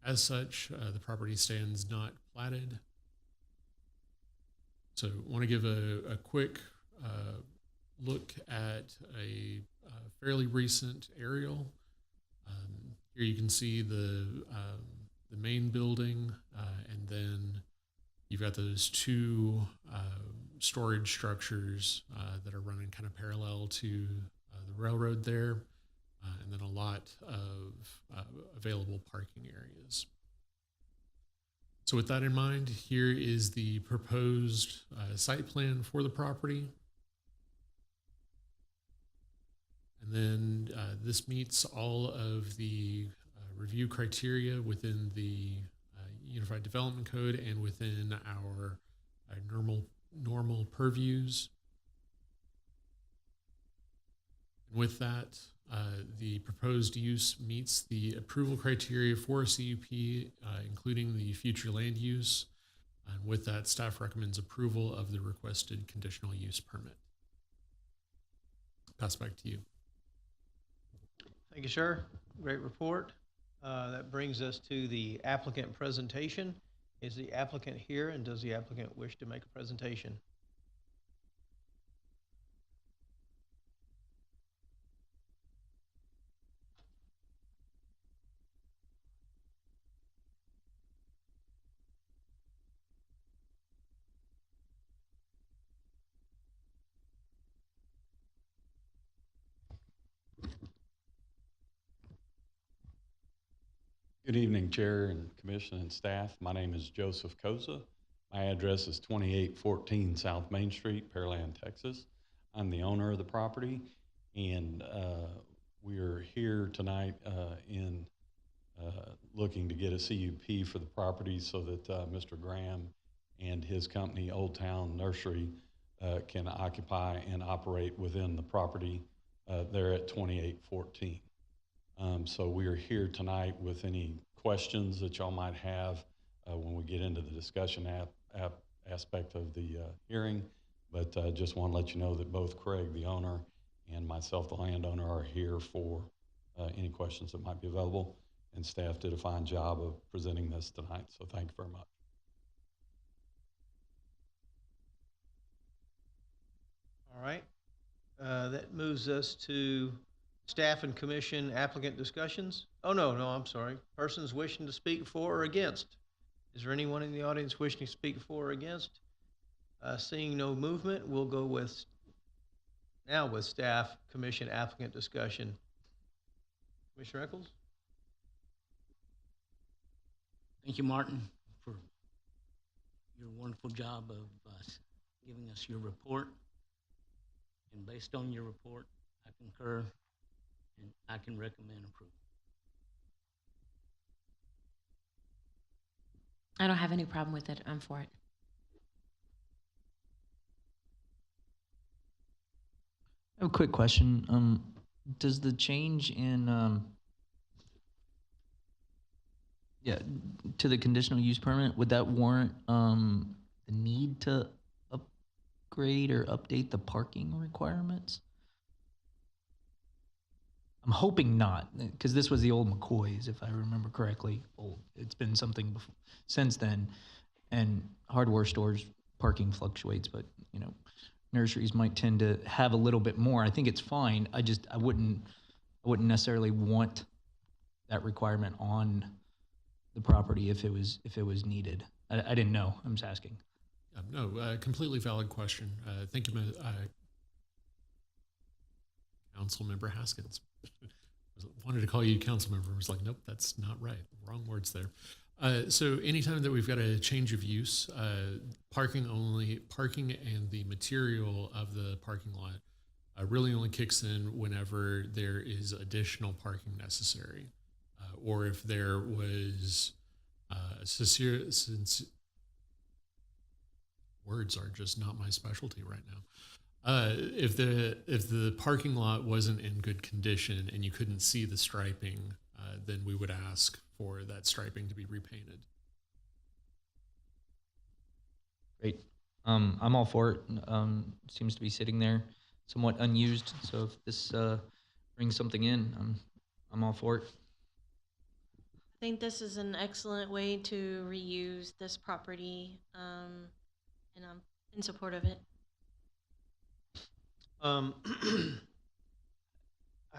[SPEAKER 6] As such, the property stands not platted. So I want to give a quick look at a fairly recent aerial. Here you can see the main building, and then you've got those two storage structures that are running kind of parallel to the railroad there, and then a lot of available parking areas. So with that in mind, here is the proposed site plan for the property. And then this meets all of the review criteria within the Unified Development Code and within our normal purviews. And with that, the proposed use meets the approval criteria for a CUP, including the future land use. And with that, staff recommends approval of the requested conditional use permit. Pass back to you.
[SPEAKER 1] Thank you, sir. Great report. That brings us to the applicant presentation. Is the applicant here, and does the applicant wish to make a presentation?
[SPEAKER 17] Good evening, Chair and Commission and staff. My name is Joseph Koza. My address is 2814 South Main Street, Pearland, Texas. I'm the owner of the property, and we are here tonight in looking to get a CUP for the property so that Mr. Graham and his company, Old Town Nursery, can occupy and operate within the property there at 2814. So we are here tonight with any questions that y'all might have when we get into the discussion aspect of the hearing. But just want to let you know that both Craig, the owner, and myself, the landowner, are here for any questions that might be available. And staff did a fine job of presenting this tonight, so thank you very much.
[SPEAKER 1] All right. That moves us to staff and commission applicant discussions. Oh, no, I'm sorry. Persons wishing to speak for or against. Is there anyone in the audience wishing to speak for or against? Seeing no movement, we'll go with staff, commission, applicant discussion. Commissioner Eccles?
[SPEAKER 3] Thank you, Martin, for your wonderful job of giving us your report. And based on your report, I concur and I can recommend approval.
[SPEAKER 16] I don't have any problem with it. I'm for it.
[SPEAKER 12] I have a quick question. Does the change in to the conditional use permit, would that warrant the need to upgrade or update the parking requirements? I'm hoping not, because this was the old McCoy's, if I remember correctly. It's been something since then, and hardware stores parking fluctuates, but nurseries might tend to have a little bit more. I think it's fine. I wouldn't necessarily want that requirement on the property if it was needed. I didn't know. I'm just asking.
[SPEAKER 6] No, completely valid question. Thank you, Councilmember Haskins. Wanted to call you Councilmember. I was like, nope, that's not right. Wrong words there. So anytime that we've got a change of use, parking and the material of the parking lot really only kicks in whenever there is additional parking necessary, or if there was words are just not my specialty right now. If the parking lot wasn't in good condition and you couldn't see the striping, then we would ask for that striping to be repainted.
[SPEAKER 12] Great. I'm all for it. Seems to be sitting there somewhat unused. So if this brings something in, I'm all for it.
[SPEAKER 13] I think this is an excellent way to reuse this property, and I'm in support of it.
[SPEAKER 1] I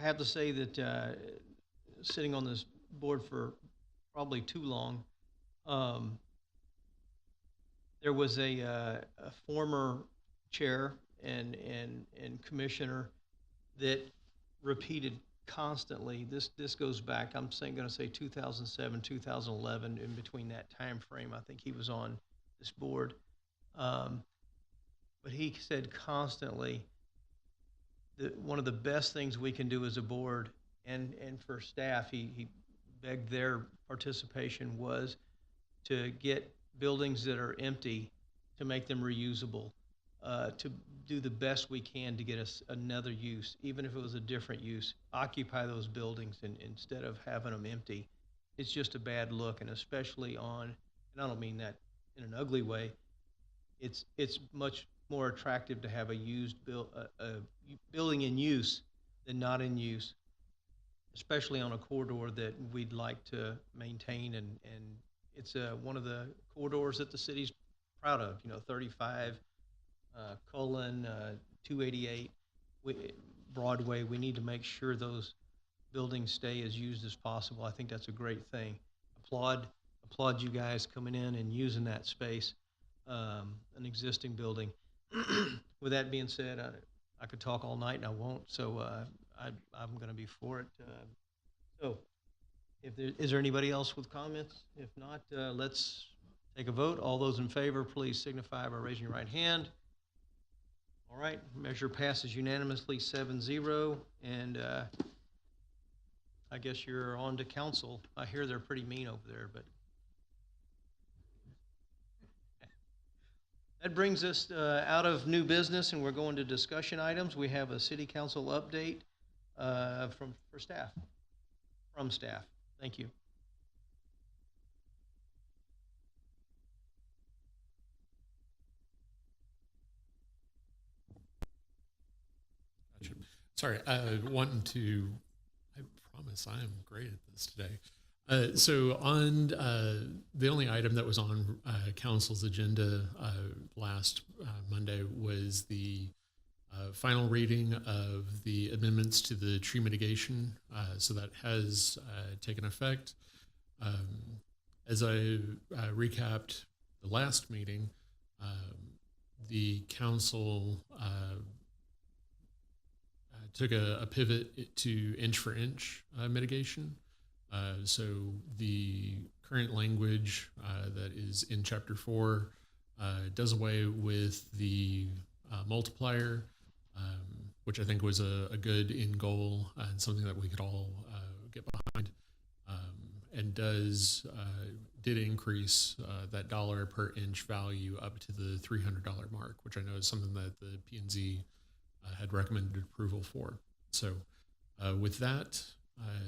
[SPEAKER 1] have to say that sitting on this board for probably too long, there was a former chair and commissioner that repeated constantly. This goes back, I'm going to say 2007, 2011, in between that time frame. I think he was on this board. But he said constantly that one of the best things we can do as a board and for staff, he begged their participation, was to get buildings that are empty, to make them reusable, to do the best we can to get us another use, even if it was a different use. Occupy those buildings and instead of having them empty. It's just a bad look, and especially on, and I don't mean that in an ugly way, it's much more attractive to have a building in use than not in use, especially on a corridor that we'd like to maintain, and it's one of the corridors that the city's proud of, 35, Cullen, 288, Broadway. We need to make sure those buildings stay as used as possible. I think that's a great thing. Applaud you guys coming in and using that space, an existing building. With that being said, I could talk all night and I won't, so I'm going to be for it. So, is there anybody else with comments? If not, let's take a vote. All those in favor, please signify by raising your right hand. All right, measure passes unanimously 7-0, and I guess you're on to council. I hear they're pretty mean over there, but that brings us out of new business, and we're going to discussion items. We have a city council update from staff. Thank you.
[SPEAKER 6] Gotcha. Sorry, I promise I am great at this today. So on the only item that was on council's agenda last Monday was the final reading of the amendments to the tree mitigation. So that has taken effect. As I recapped the last meeting, the council took a pivot to inch for inch mitigation. So the current language that is in Chapter 4 does away with the multiplier, which I think was a good end goal and something that we could all get behind, and did increase that dollar per inch value up to the $300 mark, which I know is something that the P&Z had recommended approval for. So with that,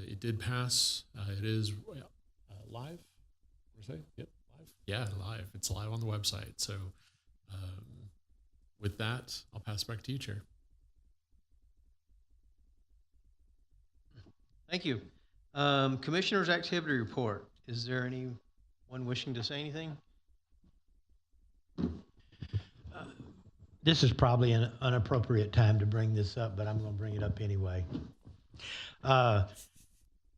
[SPEAKER 6] it did pass. It is live. What did I say? Yep, live. Yeah, live. It's live on the website. So with that, I'll pass back to you, Chair.
[SPEAKER 1] Thank you. Commissioner's activity report. Is there anyone wishing to say anything?
[SPEAKER 11] This is probably an inappropriate time to bring this up, but I'm going to bring it up anyway.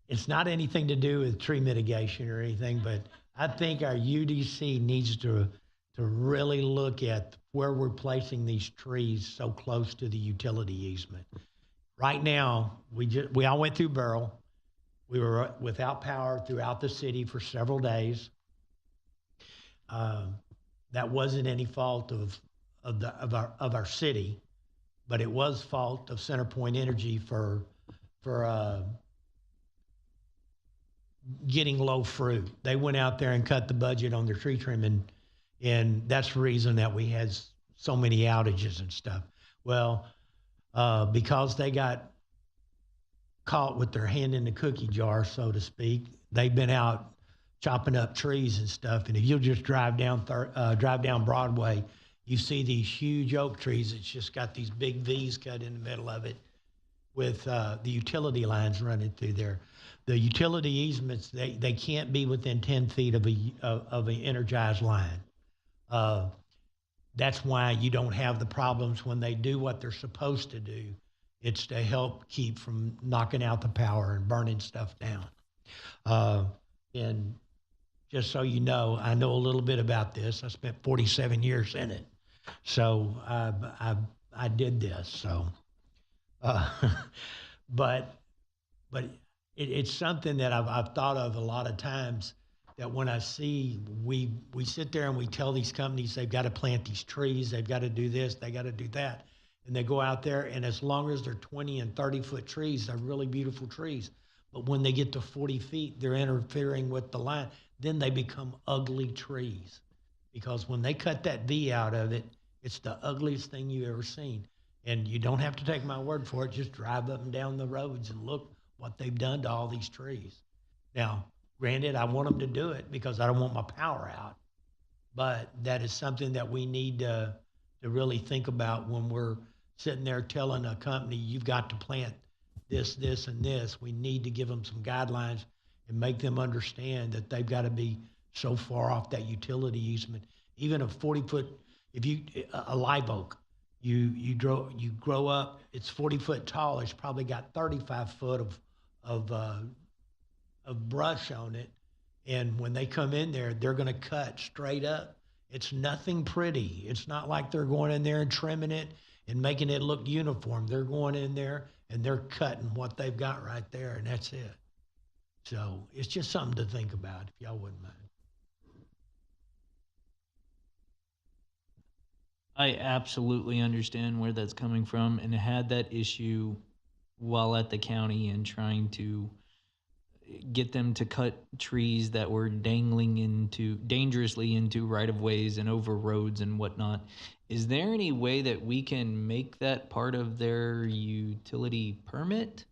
[SPEAKER 11] It's not anything to do with tree mitigation or anything, but I think our UDC needs to really look at where we're placing these trees so close to the utility easement. Right now, we all went through Beryl. We were without power throughout the city for several days. That wasn't any fault of our city, but it was fault of CenterPoint Energy for getting low fruit. They went out there and cut the budget on their tree trimming, and that's the reason that we had so many outages and stuff. Well, because they got caught with their hand in the cookie jar, so to speak, they've been out chopping up trees and stuff. And if you'll just drive down Broadway, you see these huge oak trees. It's just got these big V's cut in the middle of it with the utility lines running through there. The utility easements, they can't be within 10 feet of an energized line. That's why you don't have the problems when they do what they're supposed to do. It's to help keep from knocking out the power and burning stuff down. And just so you know, I know a little bit about this. I spent 47 years in it. So I did this. So, uh, but it's something that I've thought of a lot of times. That when I see we sit there and we tell these companies they've got to plant these trees, they've got to do this, they got to do that, and they go out there, and as long as they're 20 and 30-foot trees, they're really beautiful trees. But when they get to 40 feet, they're interfering with the line. Then they become ugly trees, because when they cut that V out of it, it's the ugliest thing you've ever seen. And you don't have to take my word for it. Just drive up and down the roads and look what they've done to all these trees. Now, granted, I want them to do it because I don't want my power out. But that is something that we need to really think about when we're sitting there telling a company, you've got to plant this, this, and this. We need to give them some guidelines and make them understand that they've got to be so far off that utility easement. Even a 40-foot, a live oak, you grow up, it's 40 foot tall, it's probably got 35 foot of brush on it. And when they come in there, they're going to cut straight up. It's nothing pretty. It's not like they're going in there and trimming it and making it look uniform. They're going in there and they're cutting what they've got right there, and that's it. So it's just something to think about, if y'all wouldn't mind.
[SPEAKER 12] I absolutely understand where that's coming from, and had that issue while at the county and trying to get them to cut trees that were dangling dangerously into right-of-ways and over roads and whatnot. Is there any way that we can make that part of their utility permit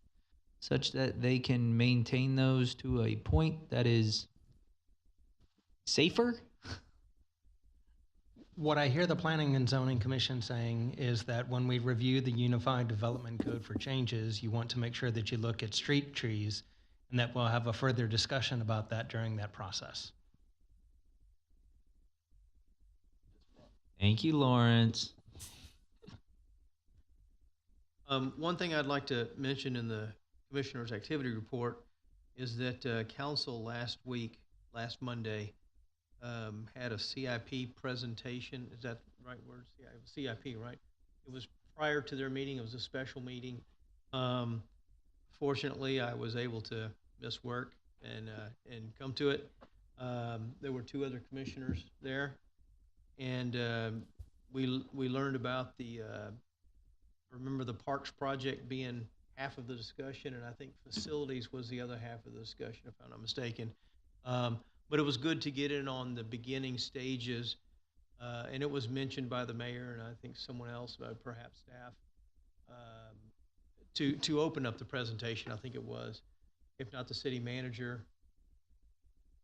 [SPEAKER 12] such that they can maintain those to a point that is safer?
[SPEAKER 4] What I hear the Planning and Zoning Commission saying is that when we review the Unified Development Code for changes, you want to make sure that you look at street trees, and that we'll have a further discussion about that during that process.
[SPEAKER 12] Thank you, Lawrence.
[SPEAKER 1] One thing I'd like to mention in the Commissioner's Activity Report is that Council last Monday, had a CIP presentation. Is that the right word? CIP, right? It was prior to their meeting. It was a special meeting. Fortunately, I was able to miss work and come to it. There were two other commissioners there, and we learned about remember the parks project being half of the discussion, and I think facilities was the other half of the discussion, if I'm not mistaken. But it was good to get in on the beginning stages, and it was mentioned by the mayor and I think someone else, perhaps staff, to open up the presentation. I think it was, if not the city manager.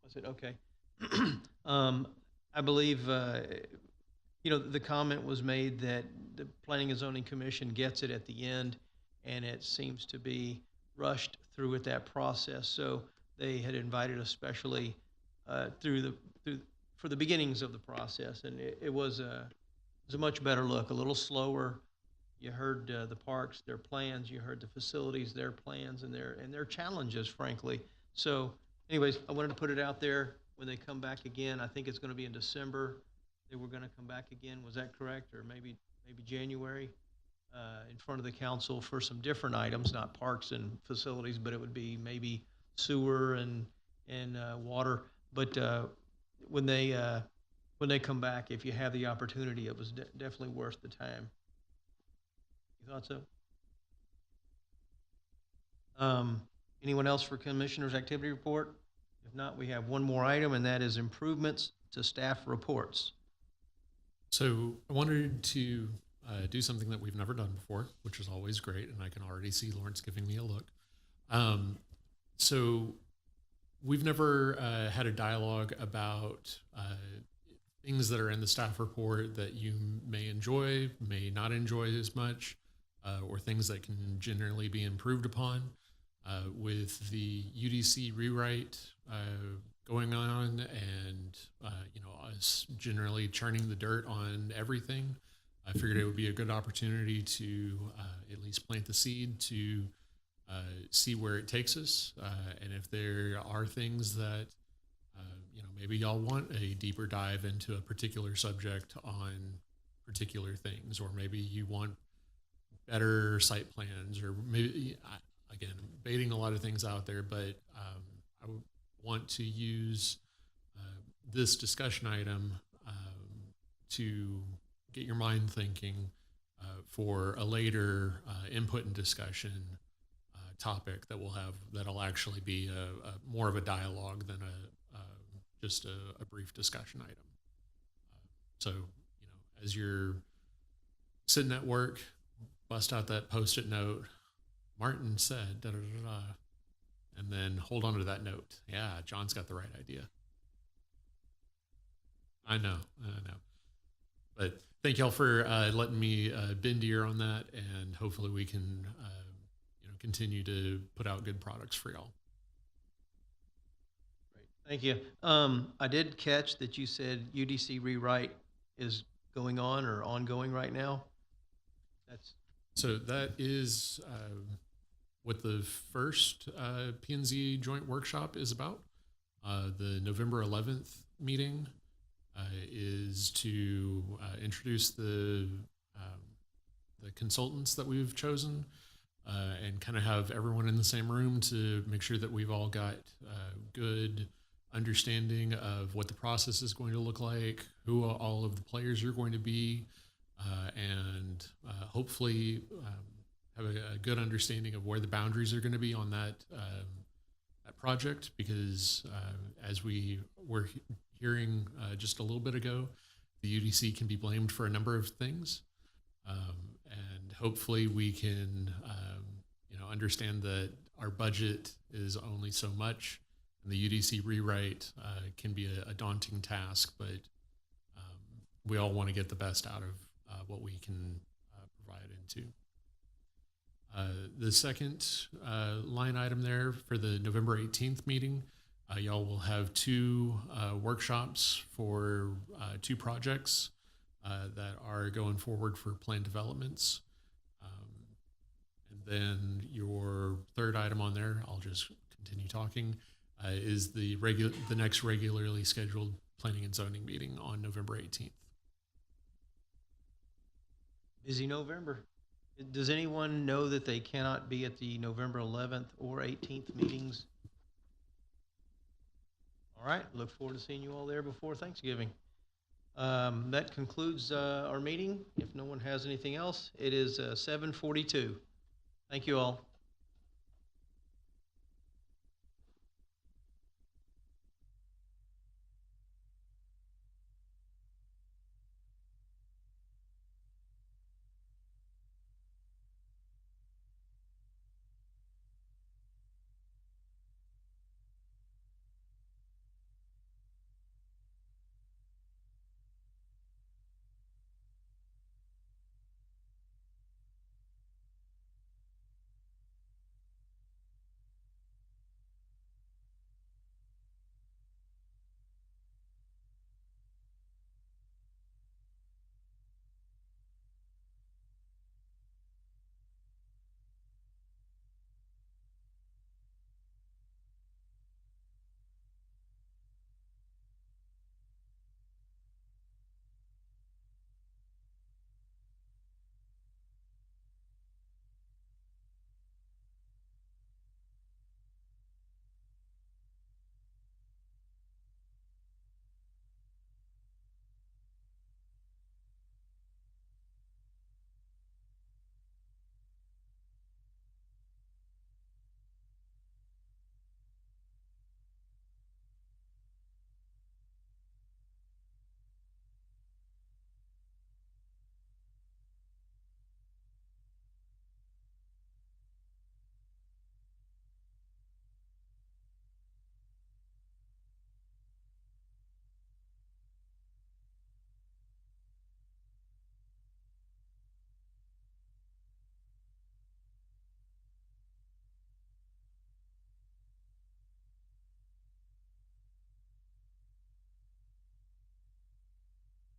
[SPEAKER 1] Was it? Okay. I believe, the comment was made that the Planning and Zoning Commission gets it at the end, and it seems to be rushed through with that process. So they had invited us specially for the beginnings of the process, and it was a much better look, a little slower. You heard the parks, their plans. You heard the facilities, their plans, and their challenges, frankly. So, anyways, I wanted to put it out there. When they come back again, I think it's going to be in December. They were going to come back again. Was that correct? Or maybe January, in front of the council for some different items, not parks and facilities, but it would be maybe sewer and water. But when they come back, if you have the opportunity, it was definitely worth the time. You thought so? Anyone else for Commissioner's Activity Report? If not, we have one more item, and that is improvements to staff reports.
[SPEAKER 6] So I wanted to do something that we've never done before, which is always great, and I can already see Lawrence giving me a look. So we've never had a dialogue about things that are in the staff report that you may enjoy, may not enjoy as much, or things that can generally be improved upon. With the UDC rewrite going on, and us generally churning the dirt on everything, I figured it would be a good opportunity to at least plant the seed to see where it takes us, and if there are things that maybe y'all want a deeper dive into a particular subject on particular things, or maybe you want better site plans, or maybe, again, baiting a lot of things out there, but I would want to use this discussion item to get your mind thinking for a later input and discussion topic that we'll have, that'll actually be a more of a dialogue than just a brief discussion item. So, as you're sitting at work, bust out that Post-it note. Martin said, da da da da, and then hold on to that note. Yeah, John's got the right idea. I know. But thank y'all for letting me bend ear on that, and hopefully we can continue to put out good products for y'all.
[SPEAKER 1] Great, thank you. I did catch that you said UDC rewrite is going on or ongoing right now.
[SPEAKER 6] So that is what the first P&Z joint workshop is about. The November 11th meeting is to introduce the consultants that we've chosen and kind of have everyone in the same room to make sure that we've all got good understanding of what the process is going to look like, who all of the players are going to be, and hopefully have a good understanding of where the boundaries are going to be on that project, because as we were hearing just a little bit ago, the UDC can be blamed for a number of things, and hopefully we can understand that our budget is only so much, and the UDC rewrite can be a daunting task, but we all want to get the best out of what we can provide into. The second line item there for the November 18th meeting, y'all will have two workshops for two projects that are going forward for planned developments. And then your third item on there, I'll just continue talking, is the next regularly scheduled planning and zoning meeting on November 18th.
[SPEAKER 1] Busy November. Does anyone know that they cannot be at the November 11th or 18th meetings? All right, look forward to seeing you all there before Thanksgiving. That concludes our meeting. If no one has anything else, it is 7:42. Thank you all.